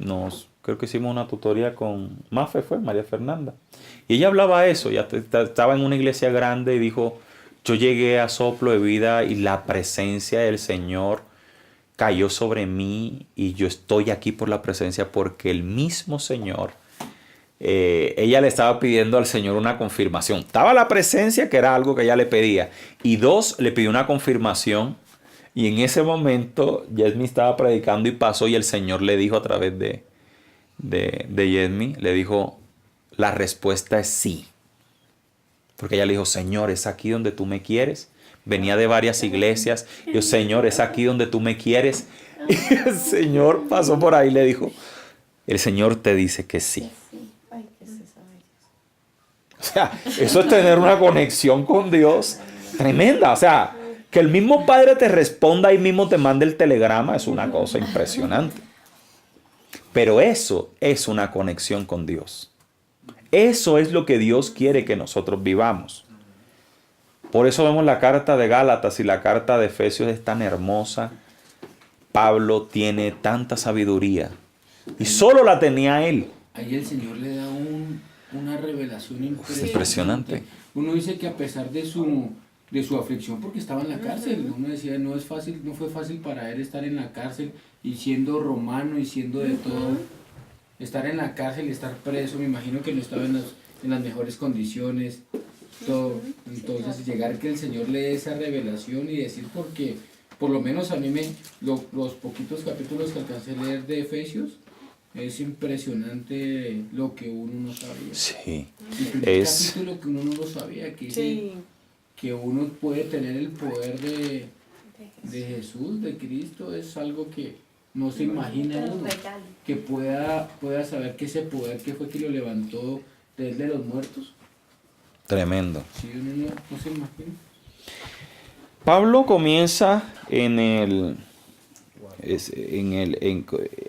creo que hicimos una tutoría con Mafe, María Fernanda. Y ella hablaba eso, ya estaba en una iglesia grande y dijo, yo llegué a Soplo de Vida y la presencia del Señor cayó sobre mí y yo estoy aquí por la presencia porque el mismo Señor, ella le estaba pidiendo al Señor una confirmación. Estaba la presencia, que era algo que ella le pedía, y 2, le pidió una confirmación. Y en ese momento, Yesmi estaba predicando y pasó y el Señor le dijo a través de Yesmi, le dijo, la respuesta es sí. Porque ella le dijo, Señor, ¿es aquí donde tú me quieres? Venía de varias iglesias. Yo, Señor, ¿es aquí donde tú me quieres? Y el Señor pasó por ahí y le dijo, el Señor te dice que sí. Sí. Ay, ¿qué es esa belleza? O sea, eso es tener una conexión con Dios tremenda. O sea, que el mismo Padre te responda y mismo te mande el telegrama es una cosa impresionante. Pero eso es una conexión con Dios. Eso es lo que Dios quiere que nosotros vivamos. Por eso vemos la carta de Gálatas y la carta de Efesios es tan hermosa. Pablo tiene tanta sabiduría y solo la tenía él. Ahí el Señor le da una revelación Impresionante. Uno dice que a pesar de su aflicción, porque estaba en la cárcel, uno decía, no fue fácil para él estar en la cárcel y siendo romano y siendo de todo, estar en la cárcel y estar preso, me imagino que no estaba en las mejores condiciones, todo. Entonces llegar que el Señor le dé esa revelación y decir, porque por lo menos a mí los poquitos capítulos que alcancé a leer de Efesios, es impresionante lo que uno no sabía. Sí. El primer Es- capítulo que uno no lo sabía, que dice Sí. que uno puede tener el poder de Jesús, de Cristo, es algo que no se imagina uno. Que pueda saber que ese poder que fue que lo levantó de los muertos, Tremendo. si uno no se imagina. Pablo comienza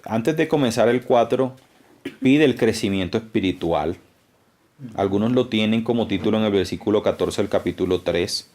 antes de comenzar el 4, pide el crecimiento espiritual. Algunos lo tienen como título en el versículo 14 del capítulo 3.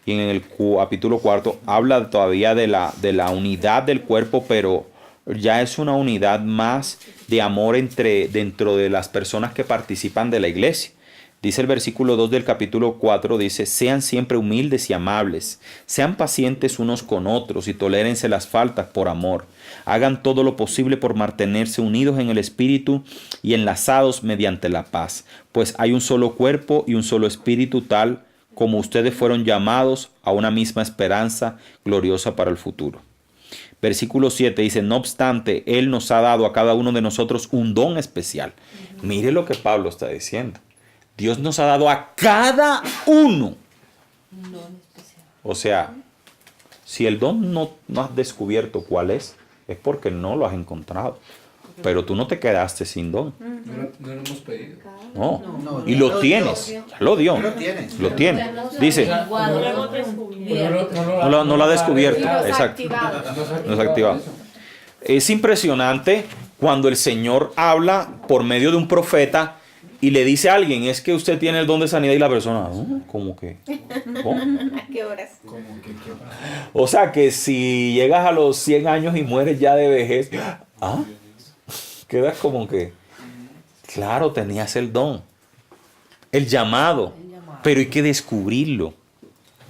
Y en el capítulo 4 habla todavía de la unidad del cuerpo, pero ya es una unidad más de amor dentro de las personas que participan de la iglesia. Dice el versículo 2 del capítulo 4, dice, sean siempre humildes y amables, sean pacientes unos con otros y tolérense las faltas por amor. Hagan todo lo posible por mantenerse unidos en el espíritu y enlazados mediante la paz, pues hay un solo cuerpo y un solo espíritu, tal como ustedes fueron llamados a una misma esperanza gloriosa para el futuro. Versículo 7 dice, no obstante, Él nos ha dado a cada uno de nosotros un don especial. Mire lo que Pablo está diciendo. Dios nos ha dado a cada uno. O sea, si el don no has descubierto cuál es porque no lo has encontrado. Pero tú no te quedaste sin don. No lo hemos pedido. No. No, Y ya lo tienes. dio. Ya lo dio. Ya lo tienes. Lo tiene. Dice, no lo ha descubierto. Exacto. No es activado. Es impresionante cuando el Señor habla por medio de un profeta y le dice a alguien, es que usted tiene el don de sanidad, y la persona, ¿cómo que? ¿Cómo? ¿A qué horas? Como que qué pasa. O sea que si llegas a los 100 años y mueres ya de vejez, quedas como que, claro, tenías el don, el llamado, pero hay que descubrirlo.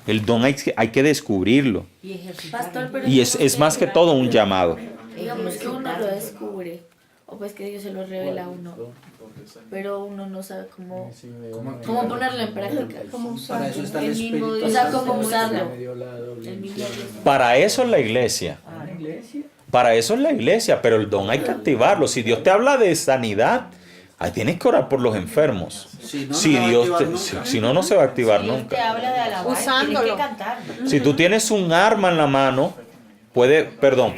El don hay que descubrirlo. Y Pastor, pero Y es más que todo un llamado. digamos que uno lo descubre, o pues que Dios se lo revela a uno, pero uno no sabe cómo ponerlo en práctica, cómo usarlo. Para eso está el El mismo Espíritu Dios, o sea, Santo. cómo usarlo. Me dio la doble El mismo unción. Dios. Para eso es la iglesia. ¿La iglesia? Para eso es la iglesia, pero el don hay que activarlo. Si Dios te habla de sanidad, ahí tienes que orar por los enfermos. Si no, Si no se va a Dios activar si, nunca. si no, no se va a activar Dios te nunca. habla de alabar, tienes que cantar. Si tú tienes un arma en la mano, perdón.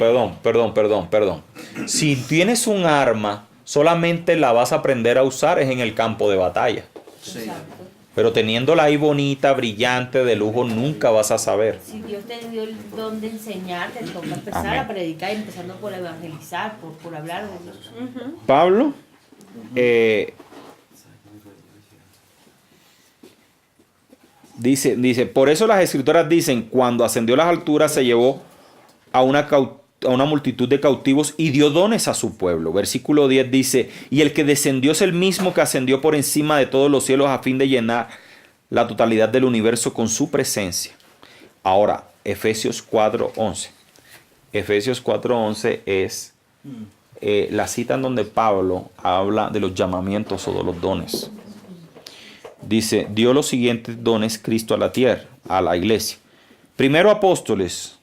Si tienes un arma, solamente la vas a aprender a usar es en el campo de batalla. Sí. Pero teniéndola ahí bonita, brillante, de lujo, nunca vas a saber. Si Dios te dio el don de enseñar, te toca empezar Amén. a predicar, empezando por evangelizar, por hablar de Dios. Pablo dice, por eso las escrituras dicen, cuando ascendió a las alturas se llevó a una multitud de cautivos y dio dones a su pueblo. Versículo 10 dice, y el que descendió es el mismo que ascendió por encima de todos los cielos a fin de llenar la totalidad del universo con su presencia. Ahora, Efesios 4:11. Efesios 4:11 es la cita en donde Pablo habla de los llamamientos o de los dones. Dice, dio los siguientes dones Cristo a la tierra, a la iglesia. Primero apóstoles,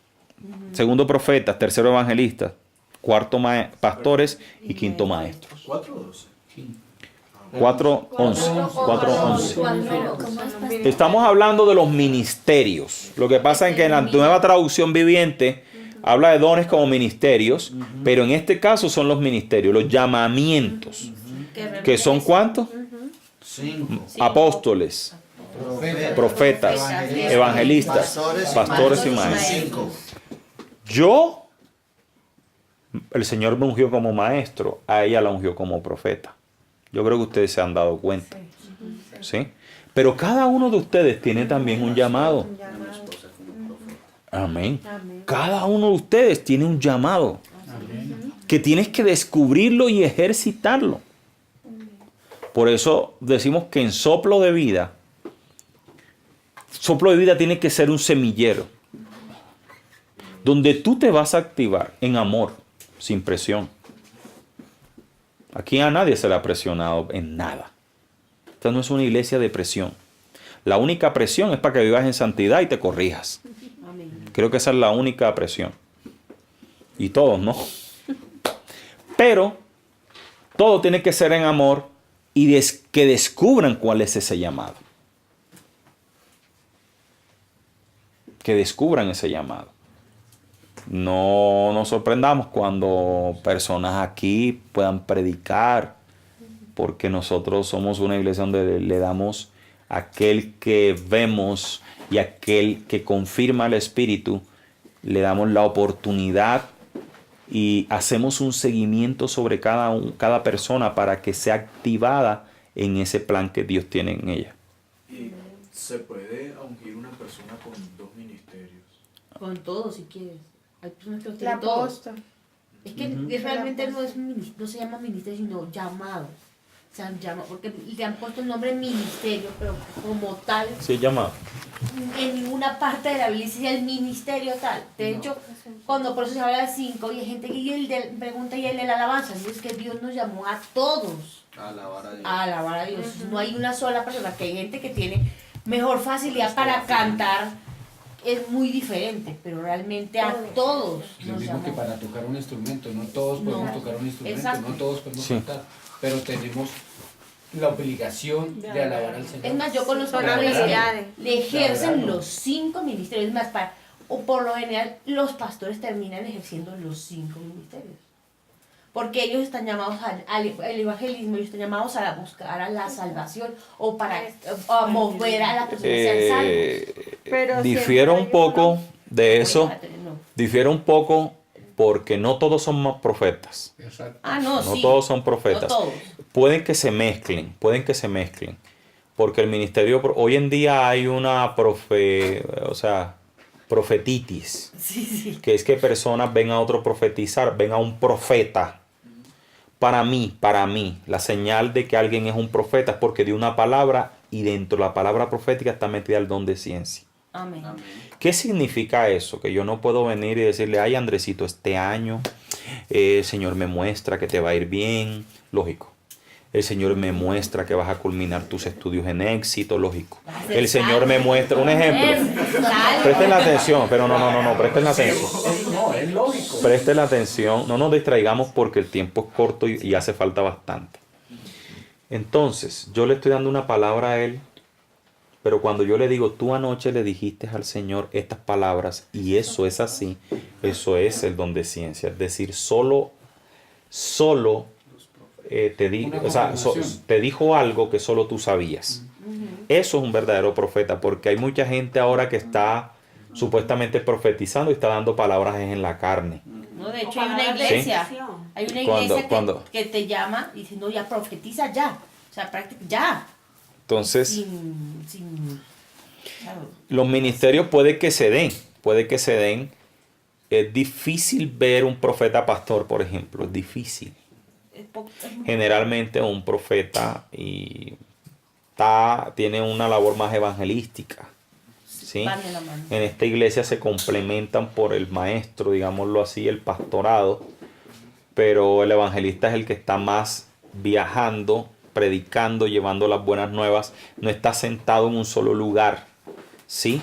segundo profetas, tercero evangelistas, cuarto pastores y quinto maestros. 4:12. 4:11. Estamos hablando de los ministerios. Lo que pasa es que en la nueva traducción viviente Habla de dones como ministerios, pero en este caso son los ministerios, los llamamientos. ¿Que son cuántos? 5. Apóstoles, profetas, evangelistas, pastores y maestros. El Señor me ungió como maestro, a ella la ungió como profeta. Yo creo que ustedes se han dado cuenta. ¿Sí? Pero cada uno de ustedes tiene también un llamado. Amén. Cada uno de ustedes tiene un llamado. Que tienes que descubrirlo y ejercitarlo. Por eso decimos que en soplo de vida tiene que ser un semillero. Donde tú te vas a activar en amor, sin presión. Aquí a nadie se le ha presionado en nada. Esta no es una iglesia de presión. La única presión es para que vivas en santidad y te corrijas. Creo que esa es la única presión. Y todos, ¿no? Pero todo tiene que ser en amor y que descubran cuál es ese llamado. Que descubran ese llamado. No nos sorprendamos cuando personas aquí puedan predicar, porque nosotros somos una iglesia donde le damos a aquel que vemos y a aquel que confirma el Espíritu, le damos la oportunidad y hacemos un seguimiento sobre cada persona para que sea activada en ese plan que Dios tiene en ella. ¿Y se puede ungir una persona con 2 ministerios? Con todo, si quieres. Hay personas que lo La tienen todo. aposta. Es que realmente no se llama ministerio, sino llamado. Se han llamado, porque le han puesto el nombre ministerio, pero como tal, ¿Sí llamado? en ninguna parte de la Biblia dice el ministerio tal. De hecho, cuando por eso se habla de 5, y hay gente que pregunta y el de la alabanza, y es que Dios nos llamó a todos A alabar a Dios. a alabar a Dios. No hay una sola persona, que hay gente que tiene mejor facilidad para cantar, es muy diferente, pero realmente a todos Yo nos digo llamó. que para tocar un instrumento, no todos podemos No. tocar un instrumento, Exacto. no todos podemos Sí. cantar, pero tenemos la obligación de alabar al Señor. Es más, yo conozco Son personas habilidades. que le ejercen Labrarlo. los 5 ministerios. Es más, o por lo general, los pastores terminan ejerciendo los 5 ministerios. Porque ellos están llamados al evangelismo, ellos están llamados a buscar a la salvación o para a mover a la persona a ser salvos. Pero Difiero un poco de eso. No. Difiere un poco porque no todos son profetas. Exacto. Ah, no, No sí. todos son profetas. No todos. Pueden que se mezclen. Porque el ministerio, hoy en día hay una profetitis. Sí, sí. Que es que personas ven a otro profetizar, ven a un profeta. Para mí, la señal de que alguien es un profeta es porque dio una palabra y dentro de la palabra profética está metida el don de ciencia. Amén. ¿Qué significa eso? Que yo no puedo venir y decirle, ay Andresito, este año el Señor me muestra que te va a ir bien, lógico. El Señor me muestra que vas a culminar tus estudios en éxito, lógico. El Señor me muestra un ejemplo. Presten la atención, pero no, presten la atención. No, es lógico. Presten la atención, no nos distraigamos porque el tiempo es corto y hace falta bastante. Entonces, yo le estoy dando una palabra a él, pero cuando yo le digo, tú anoche le dijiste al Señor estas palabras y eso es así, eso es el don de ciencia. Es decir, solo te dijo algo que solo tú sabías. Eso es un verdadero profeta, porque hay mucha gente ahora que está supuestamente profetizando y está dando palabras en la carne. No, de hecho hay una iglesia. Hay una iglesia que te llama y dice, no, ya profetiza ya. O sea, ya. Entonces, Claro. los ministerios puede que se den. Es difícil ver un profeta pastor, por ejemplo, es difícil. Generalmente un profeta tiene una labor más evangelística. ¿Sí? En esta iglesia se complementan por el maestro, digámoslo así, el pastorado, pero el evangelista es el que está más viajando, predicando, llevando las buenas nuevas, no está sentado en un solo lugar, ¿sí?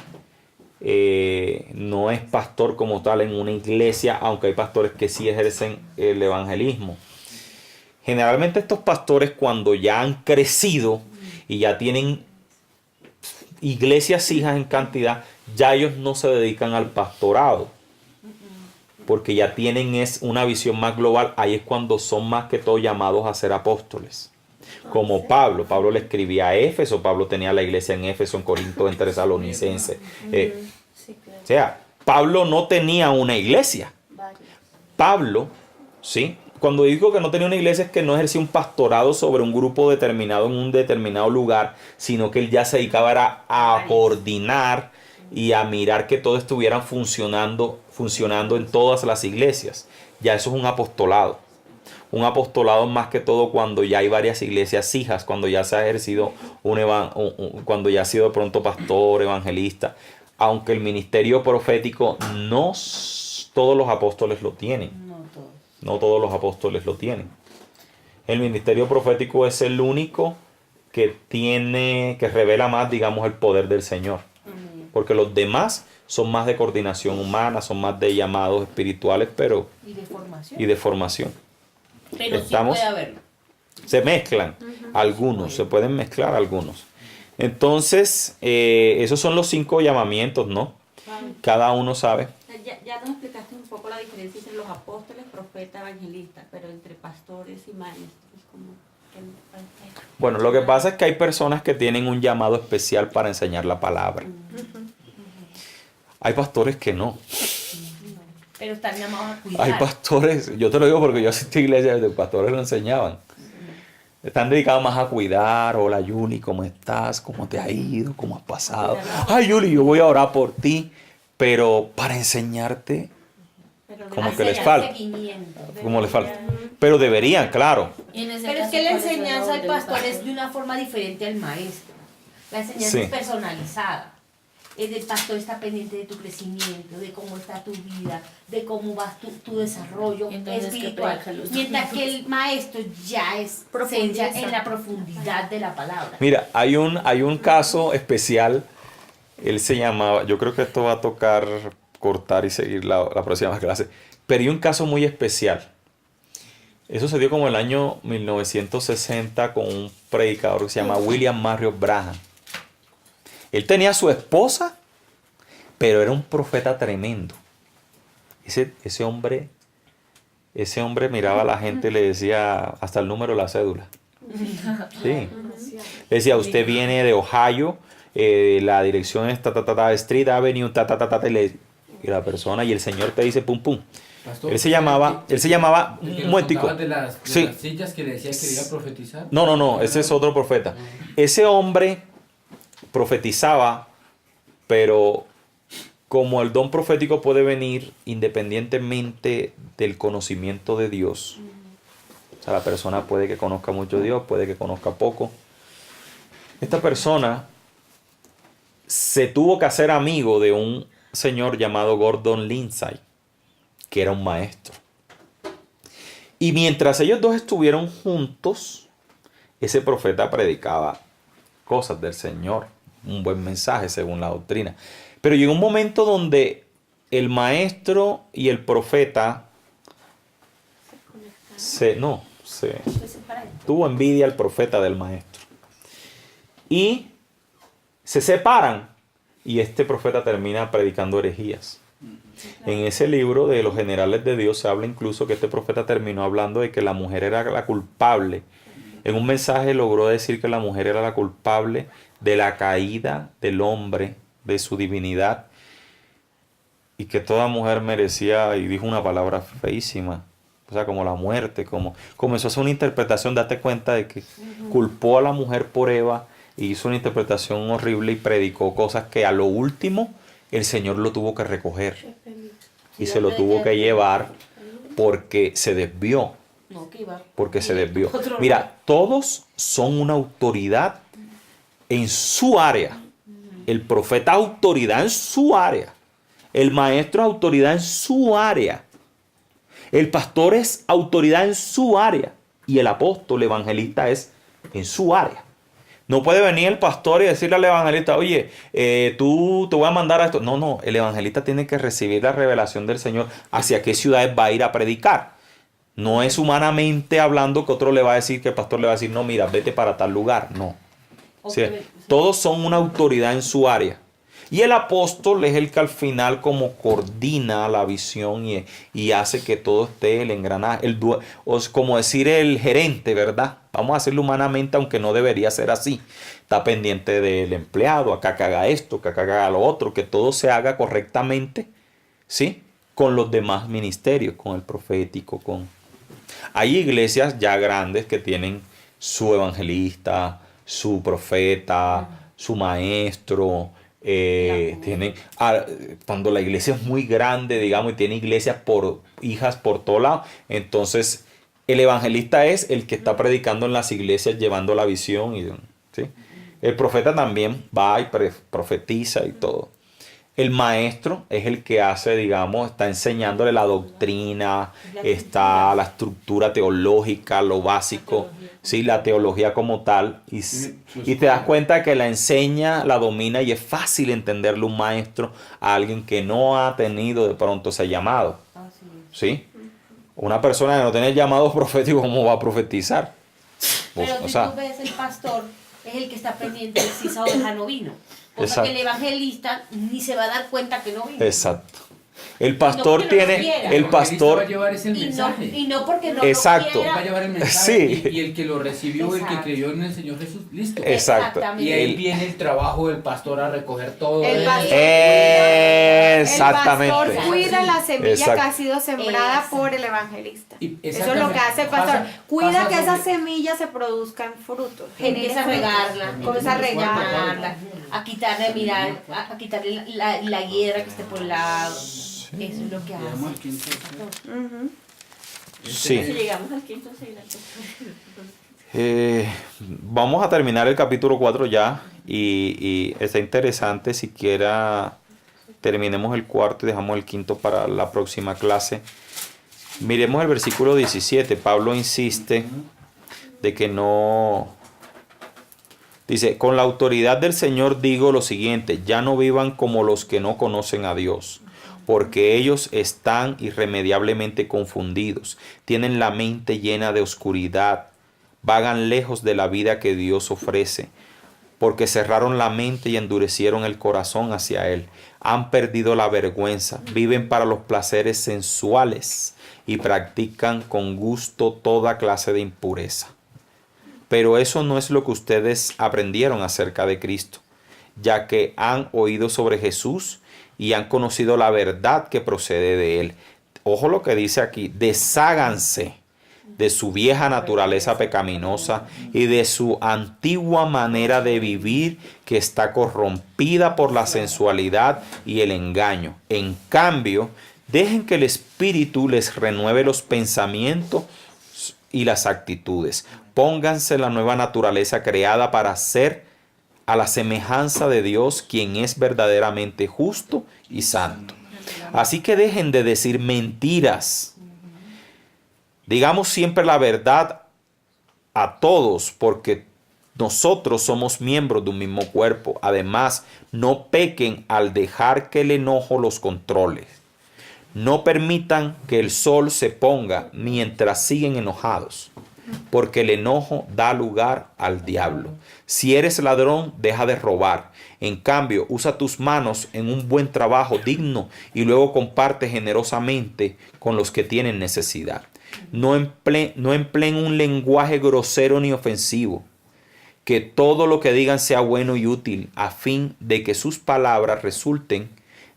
No es pastor como tal en una iglesia, aunque hay pastores que sí ejercen el evangelismo. Generalmente estos pastores, cuando ya han crecido y ya tienen iglesias hijas en cantidad, ya ellos no se dedican al pastorado. porque ya tienen una visión más global. Ahí es cuando son más que todo llamados a ser apóstoles. Como Pablo. Pablo le escribía a Éfeso. Pablo tenía la iglesia en Éfeso, en Corinto, en Tesalonicense. O sea, Pablo no tenía una iglesia. Pablo, ¿sí? Cuando digo que no tenía una iglesia es que no ejercía un pastorado sobre un grupo determinado en un determinado lugar, sino que él ya se dedicaba a coordinar y a mirar que todo estuviera funcionando en todas las iglesias. Ya eso es un apostolado. Un apostolado más que todo cuando ya hay varias iglesias hijas, cuando ya se ha ejercido cuando ya ha sido de pronto pastor, evangelista. Aunque el ministerio profético no todos los apóstoles lo tienen. No todos los apóstoles lo tienen. El ministerio profético es el único que revela más, digamos, el poder del Señor. Porque los demás son más de coordinación humana, son más de llamados espirituales, pero y de formación. Pero Estamos, sí puede haberlo. se mezclan algunos, se pueden mezclar algunos. Entonces, esos son los 5 llamamientos, ¿no? Cada uno sabe. Ya nos explicaste un poco la diferencia entre los apóstoles, profetas, evangelistas, pero entre pastores y maestros. Bueno, lo que pasa es que hay personas que tienen un llamado especial para enseñar la palabra. Hay pastores que no. Pero están llamados a cuidar. Hay pastores, yo te lo digo porque yo asistí a iglesias de pastores lo enseñaban. Están dedicados más a cuidar. Hola Yuli, ¿cómo estás? ¿Cómo te ha ido? ¿Cómo has pasado? Ay Yuli, yo voy a orar por ti. Pero para enseñarte, como que les falta. Como les falta. Pero deberían, claro. Pero es que la enseñanza al pastor es de una forma diferente al maestro. La enseñanza es personalizada. El pastor está pendiente de tu crecimiento, de cómo está tu vida, de cómo va tu desarrollo espiritual. Mientras que el maestro ya es en la profundidad de la palabra. Mira, hay un caso especial. Él se llamaba, yo creo que esto va a tocar cortar y seguir la próxima clase, pero hay un caso muy especial. Eso se dio como el año 1960 con un predicador que se llama William Marion Branham. Él tenía a su esposa, pero era un profeta tremendo. Ese hombre miraba a la gente y le decía hasta el número de la cédula. Sí. Le decía, usted viene de Ohio, la dirección es Street Avenue, y la persona, y el Señor te dice pum pum. Pastor, él se llamaba un momentico. De las sillas que le decía que iba a profetizar. No, ese es otro profeta. Ese hombre profetizaba, pero como el don profético puede venir independientemente del conocimiento de Dios. O sea, la persona puede que conozca mucho de Dios, puede que conozca poco. Esta persona se tuvo que hacer amigo de un señor llamado Gordon Lindsay, que era un maestro. Y mientras ellos dos estuvieron juntos, ese profeta predicaba cosas del Señor, un buen mensaje según la doctrina. Pero llegó un momento donde el maestro y el profeta tuvo envidia al profeta del maestro. Y se separan y este profeta termina predicando herejías. En ese libro de los generales de Dios se habla incluso que este profeta terminó hablando de que la mujer era la culpable. En un mensaje logró decir que la mujer era la culpable de la caída del hombre, de su divinidad, y que toda mujer merecía, y dijo una palabra feísima, o sea, como la muerte, comenzó a hacer una interpretación, date cuenta de que culpó a la mujer por Eva, y hizo una interpretación horrible y predicó cosas que a lo último el Señor lo tuvo que recoger y se lo tuvo que llevar porque se desvió. Porque se desvió. Mira, todos son una autoridad en su área. El profeta autoridad en su área. El maestro autoridad en su área. El pastor es autoridad en su área. Y el apóstol, evangelista es en su área. No puede venir el pastor y decirle al evangelista, oye, tú te voy a mandar a esto. No, el evangelista tiene que recibir la revelación del Señor hacia qué ciudades va a ir a predicar. No es humanamente hablando que otro le va a decir, que el pastor le va a decir, no, mira, vete para tal lugar. No. O sea, todos son una autoridad en su área. Y el apóstol es el que al final como coordina la visión y hace que todo esté el engranaje, como decir el gerente, ¿verdad? Vamos a hacerlo humanamente, aunque no debería ser así. Está pendiente del empleado, acá que haga esto, que acá que haga lo otro, que todo se haga correctamente, ¿sí? Con los demás ministerios, con el profético, Hay iglesias ya grandes que tienen su evangelista, su profeta, su maestro. Cuando la iglesia es muy grande, digamos, y tiene iglesias hijas por todos lados, entonces el evangelista es el que está predicando en las iglesias, llevando la visión, ¿sí? El profeta también va y profetiza y todo. El maestro es el que hace, digamos, está enseñándole la doctrina, está la estructura teológica, lo básico, ¿sí? La teología como tal. Y te das cuenta que la enseña, la domina y es fácil entenderle un maestro a alguien que no ha tenido de pronto ese llamado. ¿Sí? Una persona que no tiene el llamado profético, ¿cómo va a profetizar? Pero si tú ves, el pastor es el que está pendiente de si esa oveja no vino. O sea que el evangelista ni se va a dar cuenta que no vino. Exacto. El pastor el pastor va a llevar ese mensaje. Y no porque no exacto. lo quiera. Va a llevar el mensaje. Sí. Y el que lo recibió, el que creyó en el Señor Jesús, listo. Exacto. Y ahí viene el trabajo del pastor a recoger todo. Exactamente. El pastor cuida la semilla exacto. que ha sido sembrada por el evangelista. Eso es lo que hace el Pasa- pastor. Cuida que esa sobre- semilla se produzca en frutos. Empieza a regarla, Comienza a regarla. a quitarle, a quitarle la hiedra que esté por el lado. Eso es lo que Llegamos al hace. quinto sello. Sí. Si llegamos al quinto siglo. Vamos a terminar el capítulo 4 ya y está interesante. Siquiera terminemos el cuarto y dejamos el quinto para la próxima clase. Miremos el versículo 17. Pablo insiste de que no... Dice, con la autoridad del Señor digo lo siguiente, ya no vivan como los que no conocen a Dios, porque ellos están irremediablemente confundidos, tienen la mente llena de oscuridad, vagan lejos de la vida que Dios ofrece, porque cerraron la mente y endurecieron el corazón hacia Él, han perdido la vergüenza, viven para los placeres sensuales y practican con gusto toda clase de impureza. Pero eso no es lo que ustedes aprendieron acerca de Cristo, ya que han oído sobre Jesús y han conocido la verdad que procede de Él. Ojo lo que dice aquí, desháganse de su vieja naturaleza pecaminosa y de su antigua manera de vivir que está corrompida por la sensualidad y el engaño. En cambio, dejen que el Espíritu les renueve los pensamientos y las actitudes. Pónganse la nueva naturaleza creada para ser a la semejanza de Dios, quien es verdaderamente justo y santo. Así que dejen de decir mentiras. Digamos siempre la verdad a todos, porque nosotros somos miembros de un mismo cuerpo. Además, no pequen al dejar que el enojo los controle. No permitan que el sol se ponga mientras siguen enojados, porque el enojo da lugar al diablo. Si eres ladrón, deja de robar. En cambio, usa tus manos en un buen trabajo digno y luego comparte generosamente con los que tienen necesidad. No empleen un lenguaje grosero ni ofensivo. Que todo lo que digan sea bueno y útil, a fin de que sus palabras resulten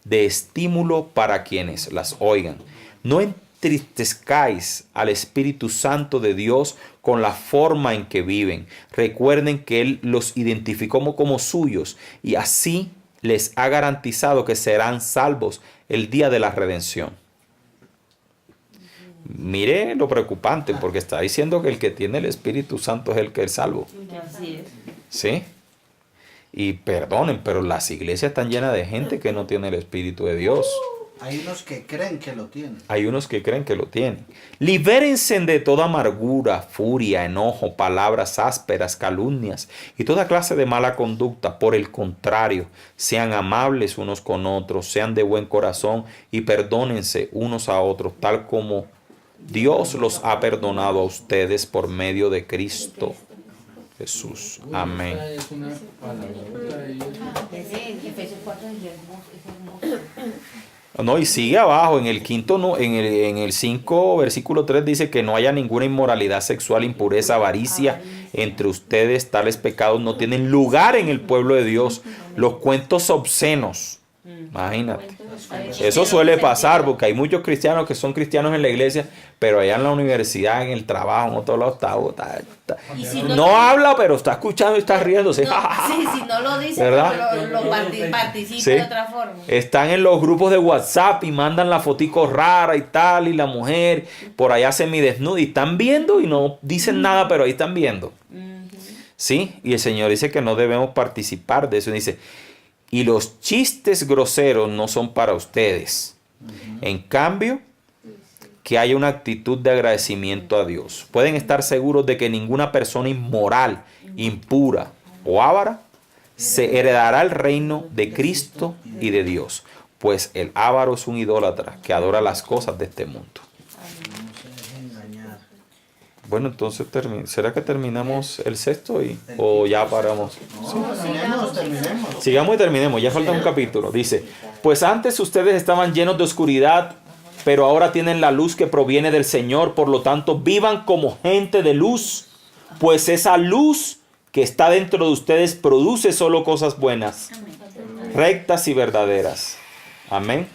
de estímulo para quienes las oigan. No entristezcáis al Espíritu Santo de Dios con la forma en que viven. Recuerden que Él los identificó como suyos y así les ha garantizado que serán salvos el día de la redención. Mire lo preocupante, porque está diciendo que el que tiene el Espíritu Santo es el que es salvo. Así es. ¿Sí? Y perdonen, pero las iglesias están llenas de gente que no tiene el Espíritu de Dios. Hay unos que creen que lo tienen. Hay unos que creen que lo tienen. Libérense de toda amargura, furia, enojo, palabras ásperas, calumnias y toda clase de mala conducta. Por el contrario, sean amables unos con otros, sean de buen corazón y perdónense unos a otros, tal como Dios los ha perdonado a ustedes por medio de Cristo. Jesús. Amén. Esa es una palabrota ahí. Ese Efesios 4 es hermoso. No, y sigue abajo, en el quinto, no, en el 5, versículo 3 dice que no haya ninguna inmoralidad sexual, impureza, avaricia entre ustedes. Tales pecados no tienen lugar en el pueblo de Dios. Los cuentos obscenos. Imagínate. Eso suele pasar porque hay muchos cristianos que son cristianos en la iglesia, pero allá en la universidad, en el trabajo, en otro lado, no habla, pero está escuchando y está riéndose. Sí, si no lo dice, ¿verdad? lo participa Sí. de otra forma. Están en los grupos de WhatsApp y mandan la fotico rara y tal, y la mujer por allá semidesnuda y están viendo y no dicen nada, pero ahí están viendo. ¿Sí? Y el Señor dice que no debemos participar de eso. Dice, y los chistes groseros no son para ustedes. En cambio, que haya una actitud de agradecimiento a Dios. Pueden estar seguros de que ninguna persona inmoral, impura o avara se heredará el reino de Cristo y de Dios, pues el avaro es un idólatra que adora las cosas de este mundo. No se deje engañar. Bueno, entonces, ¿será que terminamos el sexto o ya paramos? Terminemos. Sigamos y terminemos, ya falta un capítulo. Dice, pues antes ustedes estaban llenos de oscuridad, pero ahora tienen la luz que proviene del Señor. Por lo tanto, vivan como gente de luz, pues esa luz que está dentro de ustedes produce solo cosas buenas, rectas y verdaderas. Amén.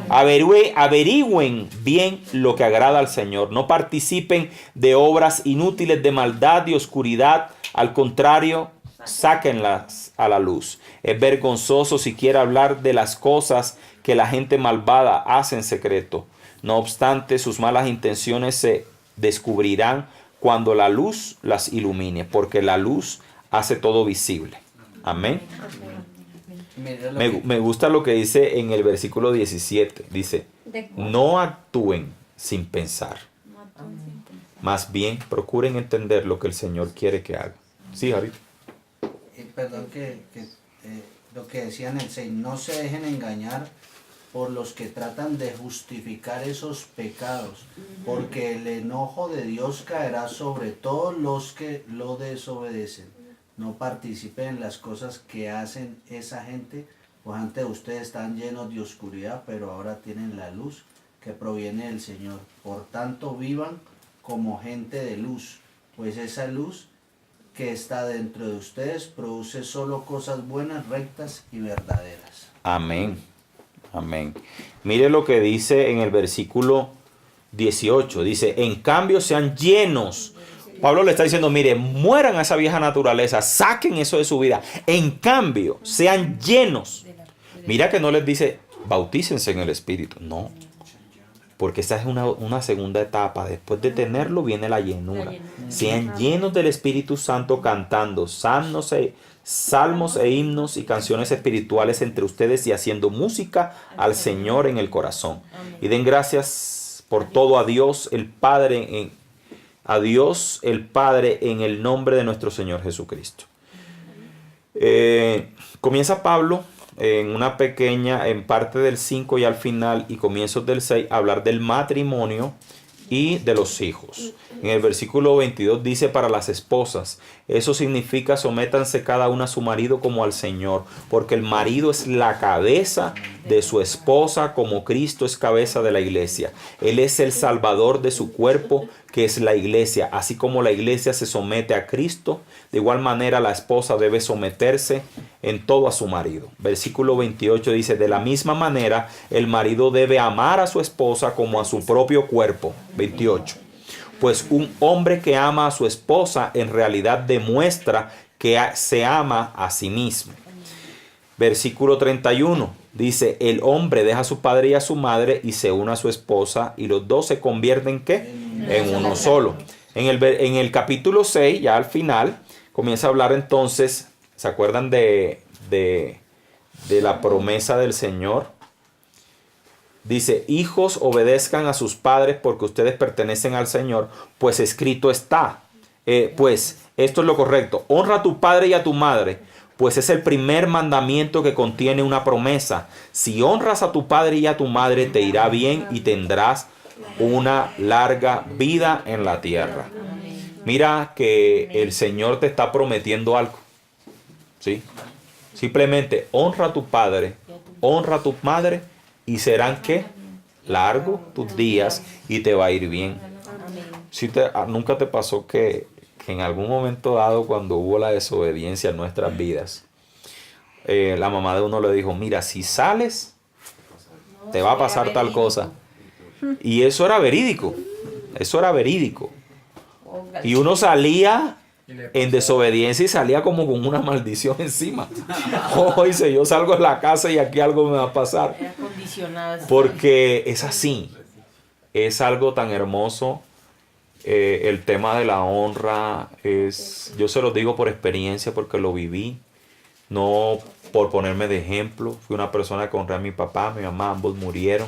Averigüen bien lo que agrada al Señor. No participen de obras inútiles de maldad y oscuridad. Al contrario, sáquenlas a la luz. Es vergonzoso siquiera hablar de las cosas que la gente malvada hace en secreto. No obstante, sus malas intenciones se descubrirán cuando la luz las ilumine, porque la luz hace todo visible. Amén. Me gusta lo que dice en el versículo 17. Dice, no actúen sin pensar. Más bien, procuren entender lo que el Señor quiere que hagan. Sí, Javi. Perdón lo que decían el 6, no se dejen engañar por los que tratan de justificar esos pecados, porque el enojo de Dios caerá sobre todos los que lo desobedecen. No participen en las cosas que hacen esa gente, pues antes ustedes están llenos de oscuridad, pero ahora tienen la luz que proviene del Señor. Por tanto, vivan como gente de luz, pues esa luz que está dentro de ustedes produce solo cosas buenas, rectas y verdaderas. Amén. Amén. Mire lo que dice en el versículo 18. Dice, en cambio sean llenos. Pablo le está diciendo, mire, mueran a esa vieja naturaleza, saquen eso de su vida. En cambio, sean llenos. Mira que no les dice, bautícense en el Espíritu. No. Porque esta es una segunda etapa. Después de tenerlo viene la llenura. Sean llenos del Espíritu Santo cantando salmos e himnos y canciones espirituales entre ustedes y haciendo música al Señor en el corazón. Y den gracias por todo a Dios el Padre en el nombre de nuestro Señor Jesucristo. Comienza Pablo en parte del 5 y al final y comienzos del 6 a hablar del matrimonio y de los hijos. En el versículo 22 dice para las esposas, eso significa sométanse cada una a su marido como al Señor, porque el marido es la cabeza de su esposa como Cristo es cabeza de la iglesia. Él es el salvador de su cuerpo, que es la iglesia. Así como la iglesia se somete a Cristo, de igual manera la esposa debe someterse en todo a su marido. Versículo 28 dice, de la misma manera el marido debe amar a su esposa como a su propio cuerpo. 28. Pues un hombre que ama a su esposa en realidad demuestra que se ama a sí mismo. Versículo 31 dice, el hombre deja a su padre y a su madre y se une a su esposa y los dos se convierten ¿qué? En uno solo. En el capítulo 6, ya al final, comienza a hablar entonces, ¿se acuerdan de la promesa del Señor? Dice, hijos, obedezcan a sus padres porque ustedes pertenecen al Señor, pues escrito está. Pues esto es lo correcto. Honra a tu padre y a tu madre, pues es el primer mandamiento que contiene una promesa. Si honras a tu padre y a tu madre, te irá bien y tendrás una larga vida en la tierra. Mira que el Señor te está prometiendo algo. ¿Sí? Simplemente honra a tu padre, honra a tu madre y serán que largos tus días y te va a ir bien. ¿Nunca te pasó que en algún momento dado, cuando hubo la desobediencia en nuestras vidas, la mamá de uno le dijo, mira, si sales, te va a pasar tal cosa? Y eso era verídico. Eso era verídico. Y uno salía en desobediencia y salía como con una maldición encima. Oh, dice, yo salgo de la casa y aquí algo me va a pasar. Era condicionado. Porque es así. Es algo tan hermoso. El tema de la honra es, yo se lo digo por experiencia porque lo viví, no por ponerme de ejemplo. Fui una persona que honré a mi papá, mi mamá, ambos murieron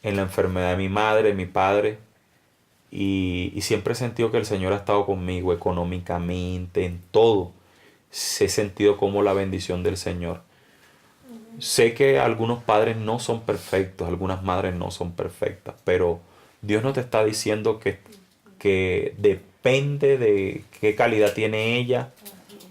en la enfermedad de mi madre, de mi padre, y siempre he sentido que el Señor ha estado conmigo económicamente, en todo. He sentido como la bendición del Señor. Sé que algunos padres no son perfectos, algunas madres no son perfectas, pero Dios no te está diciendo que depende de qué calidad tiene ella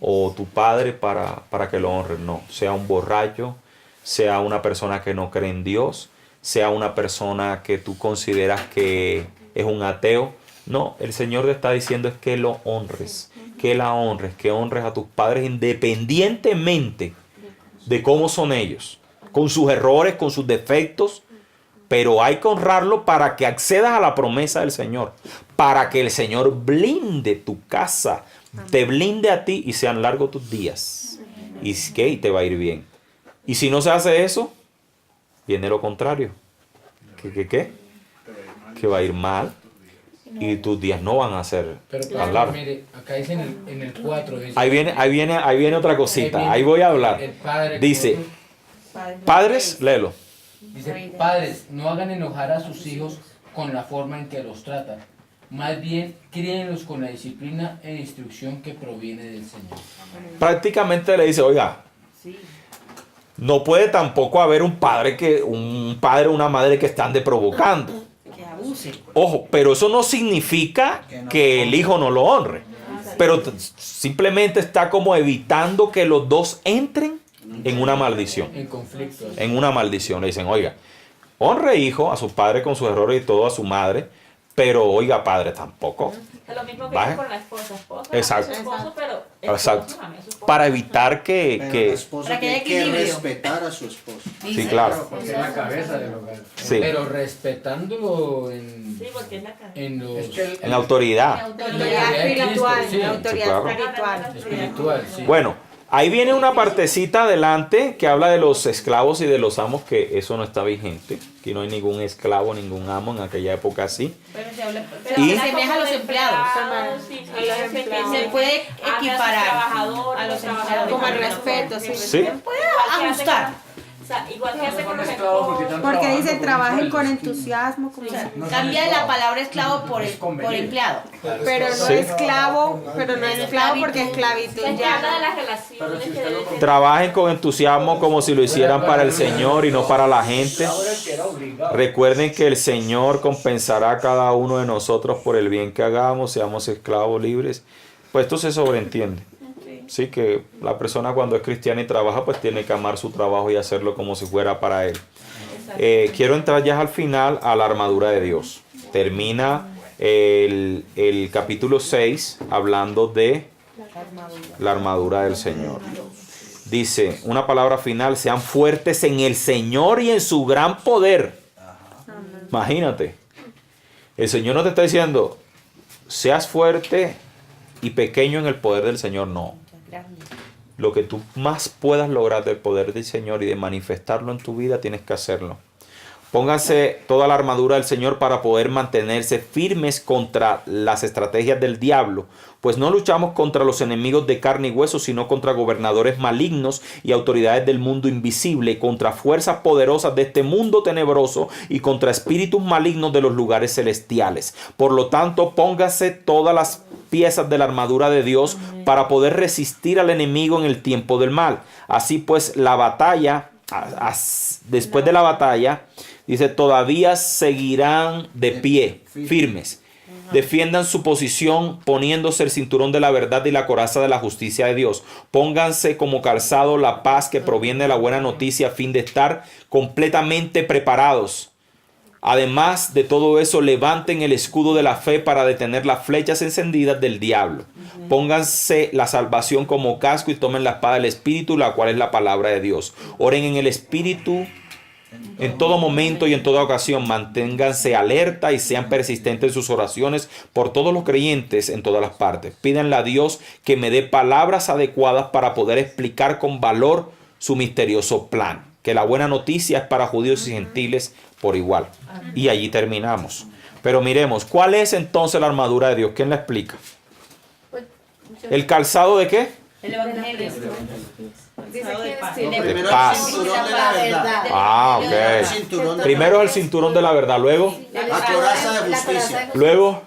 o tu padre para que lo honres. No, sea un borracho, sea una persona que no cree en Dios, sea una persona que tú consideras que es un ateo. No, el Señor te está diciendo es que lo honres, que la honres, que honres a tus padres independientemente de cómo son ellos, con sus errores, con sus defectos. Pero hay que honrarlo para que accedas a la promesa del Señor. Para que el Señor blinde tu casa. Te blinde a ti y sean largos tus días. Y te va a ir bien. Y si no se hace eso, viene lo contrario. ¿Qué? Que va a ir mal. Y tus días no van a ser tan largos. Mire, acá dice en el 4. Dice, ahí viene otra cosita. Ahí voy a hablar. Dice, padres, léelo. Dice, padres, no hagan enojar a sus hijos con la forma en que los tratan. Más bien, críenlos con la disciplina e instrucción que proviene del Señor. Prácticamente le dice, oiga, no puede tampoco haber un padre o una madre que están provocando. Que abuse. Ojo, pero eso no significa que el hijo no lo honre. Pero simplemente está como evitando que los dos entren en una maldición. En conflicto. En una maldición. Le dicen, oiga, honre hijo a su padre con sus errores y todo, a su madre, pero oiga padre tampoco. Es lo mismo que con la esposa. Exacto. Su esposo, pero Exacto. Para evitar Pero la que esposa tiene que respetar a su esposo. sí, claro. Porque es la cabeza del hogar. Sí. Pero respetándolo en, sí, porque es la cabeza. en los... En autoridad. Autoridad espiritual, Sí, autoridad claro. espiritual, sí. Bueno, ahí viene una partecita adelante que habla de los esclavos y de los amos, que eso no está vigente. Aquí no hay ningún esclavo, ningún amo en aquella época así. Pero se habla, Y- se asemeja a los empleados. Se puede equiparar a los empleados. Como el respeto, sí. Sí. Puede ajustar. O sea, igual que hace con los esclavos. Porque dice, trabajen con entusiasmo. Como Cambia la palabra esclavo por empleado. pero no Sí. esclavo, pero no es esclavo porque esclavitud Se habla de ya. las relaciones que deben tener. Trabajen con entusiasmo como si lo hicieran para el Señor y no para la gente. Recuerden que el Señor compensará a cada uno de nosotros por el bien que hagamos, seamos esclavos libres. Pues esto se sobreentiende. Sí, que la persona cuando es cristiana y trabaja, pues tiene que amar su trabajo y hacerlo como si fuera para él. Quiero entrar ya al final a la armadura de Dios. Termina el capítulo 6 hablando de la armadura del Señor. Dice, una palabra final, sean fuertes en el Señor y en su gran poder. Imagínate. El Señor no te está diciendo, seas fuerte y pequeño en el poder del Señor, no. Lo que tú más puedas lograr del poder del Señor y de manifestarlo en tu vida, tienes que hacerlo. Pónganse toda la armadura del Señor para poder mantenerse firmes contra las estrategias del diablo, pues no luchamos contra los enemigos de carne y hueso, sino contra gobernadores malignos y autoridades del mundo invisible, contra fuerzas poderosas de este mundo tenebroso y contra espíritus malignos de los lugares celestiales. Por lo tanto, pónganse todas las piezas de la armadura de Dios para poder resistir al enemigo en el tiempo del mal. Así pues, la batalla, después de la batalla, dice, todavía seguirán de pie, firmes. Defiendan su posición poniéndose el cinturón de la verdad y la coraza de la justicia de Dios. Pónganse como calzado la paz que proviene de la buena noticia a fin de estar completamente preparados. Además de todo eso, levanten el escudo de la fe para detener las flechas encendidas del diablo. Pónganse la salvación como casco y tomen la espada del Espíritu, la cual es la palabra de Dios. Oren en el Espíritu en todo momento y en toda ocasión. Manténganse alerta y sean persistentes en sus oraciones por todos los creyentes en todas las partes. Pídanle a Dios que me dé palabras adecuadas para poder explicar con valor su misterioso plan. Que la buena noticia es para judíos y gentiles por igual. Y allí terminamos. Pero miremos, ¿cuál es entonces la armadura de Dios? ¿Quién la explica? ¿El calzado de qué? El evangelio. De paz. Ah, ok. Primero es el cinturón de la verdad, luego La coraza de justicia. luego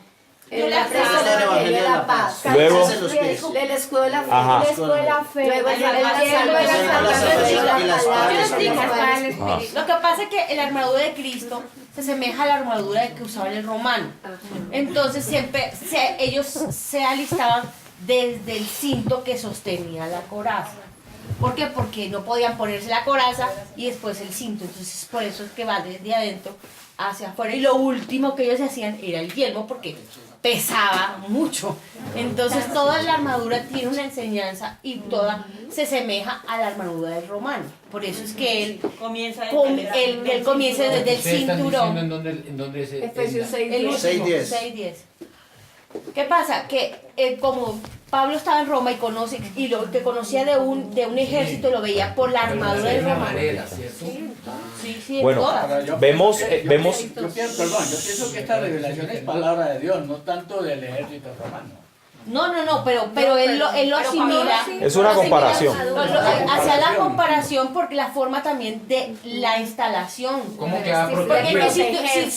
El evangelio de la paz. Luego El escudo de la fe. Ajá. El escudo de la fe. Luego el Lo que pasa es que la armadura de Cristo se asemeja a la armadura que usaban el romano. Entonces siempre ellos se alistaban desde el cinto que sostenía la coraza. ¿Por qué? Porque no podían ponerse la coraza y después el cinto. Entonces por eso es que va desde adentro hacia afuera. Y lo último que ellos hacían era el yelmo porque pesaba mucho. Entonces toda la armadura tiene una enseñanza y toda se asemeja a la armadura del romano. Por eso es que él comienza desde el cinturón. ¿En dónde se Efesios 6:10. El último, 6:10. ¿Qué pasa? Que como Pablo estaba en Roma y lo que conocía de un ejército lo veía por la armadura del romano. Sí, bueno, vemos Yo pienso que esta revelación es palabra de Dios, no tanto del ejército romano. No, pero él lo asimila. Es una comparación. Hacia la comparación porque la forma también de la instalación. ¿Cómo que va Porque si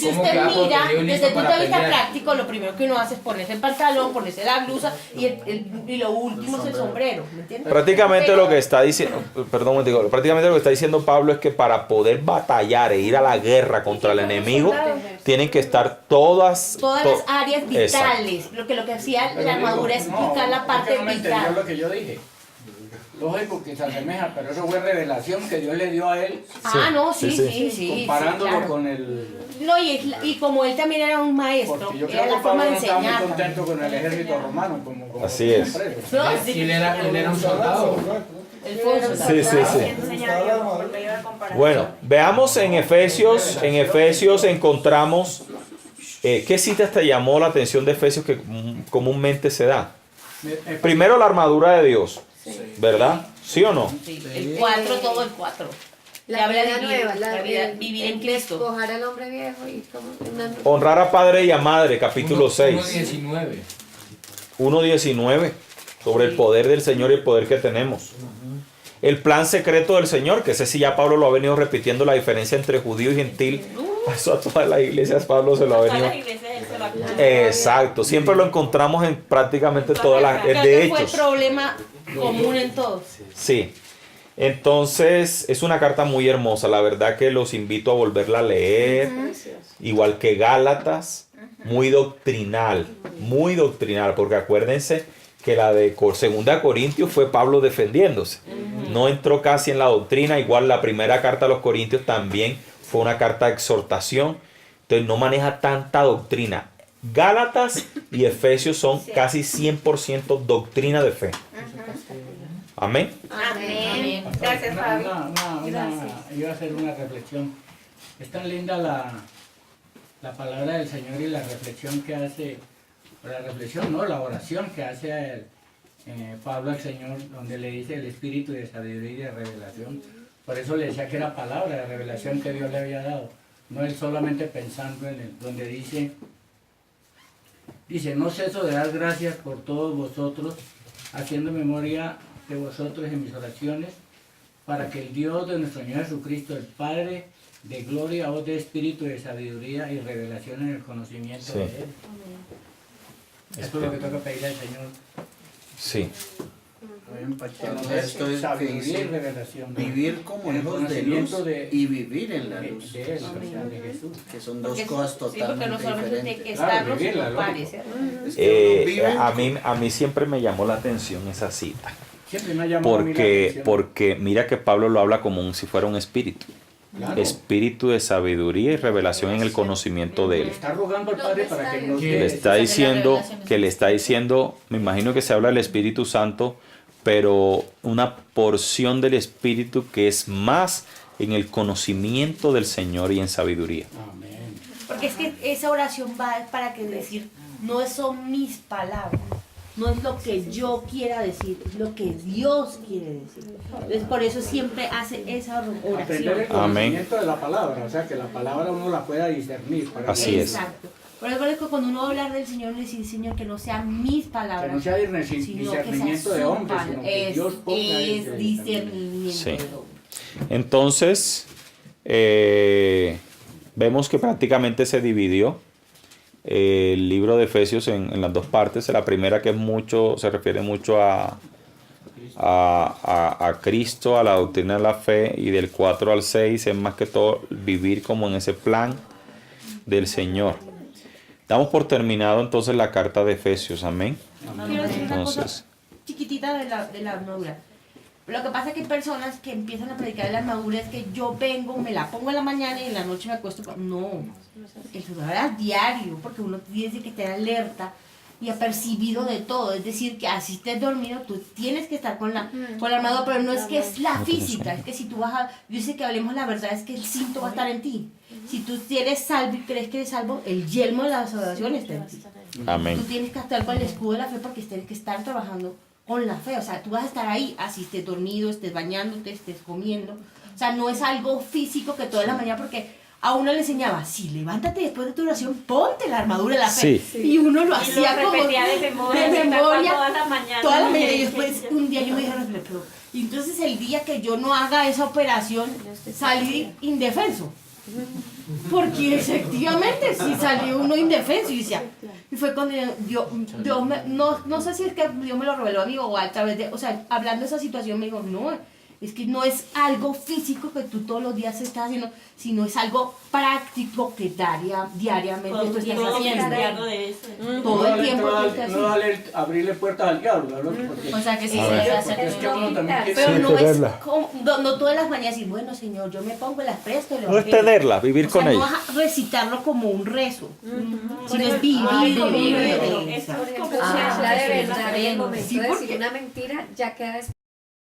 ¿Cómo usted queda mira protegido y desde listo el punto para de vista pelear? práctico, lo primero que uno hace es ponerse el pantalón, ponerse la blusa y lo último es el sombrero. ¿Me entiendes? prácticamente lo que está diciendo, prácticamente lo que está diciendo Pablo es que para poder batallar e ir a la guerra contra el enemigo, tienen que estar todas las áreas Exacto. vitales. Lo que hacía la armadura es picar la parte no me entendió vital. lo que yo dije. Lógico que se asemeja, pero eso fue revelación que Dios le dio a él, Sí. comparándolo claro. con el... No, y como él también era un maestro, Porque yo era creo la que forma Pablo de no estaba muy enseñar. contento con el ejército romano, como Así es. preso. No, Y él era un soldado. Él fue un soldado. Sí. Bueno, veamos en Efesios encontramos ¿qué cita te llamó la atención de Efesios que comúnmente se da? Primero la armadura de Dios, ¿verdad? ¿Sí o no? Sí, el 4, todo el 4. La habla vida de nueva, vivir en Cristo. Despojar al hombre viejo y como Honrar a padre y a madre, capítulo 6. 1:19. 1:19, sobre el poder del Señor y el poder que tenemos. El plan secreto del Señor, que ese sí ya Pablo lo ha venido repitiendo, la diferencia entre judío y gentil. Eso a todas las iglesias Pablo se lo ha venido. Exacto, siempre lo encontramos en prácticamente todas las. Creo De que fue el Hechos. problema común en todos. Sí. Entonces es una carta muy hermosa, la verdad que los invito a volverla a leer, igual que Gálatas, muy doctrinal, porque acuérdense que la de 2 Corintios fue Pablo defendiéndose, no entró casi en la doctrina, igual la primera carta a los Corintios también fue una carta de exhortación, entonces no maneja tanta doctrina. Gálatas y Efesios son casi 100% doctrina de fe. Amén. Amén. Gracias, Fabi. Iba a hacer una reflexión. Es tan linda la palabra del Señor y la reflexión que hace, la oración que hace Pablo al Señor, donde le dice el espíritu de sabiduría y de revelación. Por eso le decía que era palabra de revelación que Dios le había dado, no él solamente pensando en él, donde dice, no ceso de dar gracias por todos vosotros, haciendo memoria de vosotros en mis oraciones, para que el Dios de nuestro Señor Jesucristo, el Padre de gloria, os dé espíritu de sabiduría y revelación en el conocimiento de Él. Eso es lo que tengo que pedirle al Señor. Sí. Entonces, esto es que sabiduría y dice, revelación. vivir como El hijos de conocimiento luz de- y vivir en la luz, de él, o sea, de Jesús. que son dos Porque cosas sí, porque totalmente no solamente tiene que diferentes. Claro, estarlo, vivirla, sino lógico. parecer. Es que uno vive A mí siempre me llamó la atención esa cita, Siempre me ha llamado a mí la atención. porque mira que Pablo lo habla como si fuera un espíritu. Claro. Espíritu de sabiduría y revelación en el conocimiento de él. Está rogando al Padre para que nos Le dé está diciendo, me imagino que se habla del Espíritu Santo, pero una porción del Espíritu que es más en el conocimiento del Señor y en sabiduría. Amén. Porque es que esa oración va para que decir, no son mis palabras, no es lo que yo quiera decir, es lo que Dios quiere decir. Entonces por eso siempre hace esa Aprender oración. el conocimiento de la palabra, o sea, que la palabra uno la pueda discernir. Para Así que, es. Exacto. Por eso es que cuando uno va a hablar del Señor, decir, Señor, que no sean mis palabras, que no sea sino que sea discernimiento de su hombre, palabra. sino que Dios ponga ese Es discernimiento. discernimiento Sí. del hombre. Entonces, vemos que prácticamente se dividió el libro de Efesios en las dos partes. La primera que es mucho, se refiere mucho a Cristo, a la doctrina de la fe, y del 4 al 6 es más que todo vivir como en ese plan del Señor. Damos por terminado entonces la carta de Efesios, amén. Quiero decir una cosa Entonces, chiquitita de la armadura. Lo que pasa es que hay personas que empiezan a predicar de la armadura es que yo vengo, me la pongo en la mañana y en la noche me acuesto. No, el sudor es diario, porque uno tiene que estar alerta y apercibido de todo. Es decir, que así estés dormido, tú tienes que estar con la armadura, pero no es que es la física, es que si tú vas a... Yo sé que hablemos la verdad, es que el cinto va a estar en ti. Si tú eres salvo y crees que eres salvo, el yelmo de la salvación está en ti. amén. Tú tienes que estar con el escudo de la fe porque tienes que estar trabajando con la fe. O sea, tú vas a estar ahí, así estés dormido, estés bañándote, estés comiendo. O sea, no es algo físico que toda la mañana, porque a uno le enseñaba, sí, levántate después de tu oración, ponte la armadura de la fe. Sí. Y uno lo Y lo hacía como repetía de memoria, toda la mañana. Y después un día yo me dije, pero... Y entonces el día que yo no haga esa operación, salí indefenso. Porque efectivamente sí salió uno indefenso y decía, y fue cuando Dios no sé si es que Dios me lo reveló a mí o a través de, o sea, hablando de esa situación me dijo, no, es que no es algo físico que tú todos los días estás haciendo, sino es algo práctico que diariamente tú estás haciendo. Todo el tiempo tú estás No haciendo. abrirle puertas al diablo, ¿no? Porque, O sea que sí A se ver. debe porque hacer es que uno también quiere... Pero Sí, no es tenerla. como, no todas las mañanas decir, bueno Señor, yo me pongo las presto y No es tenerla, vivir o sea, con no ella. vas a recitarlo como un rezo, sino es Vivir vivir como como un un rezo. rezo. Eso es como Ah, se la de hace verdad, en el momento Sí, de porque- decir una mentira, ya queda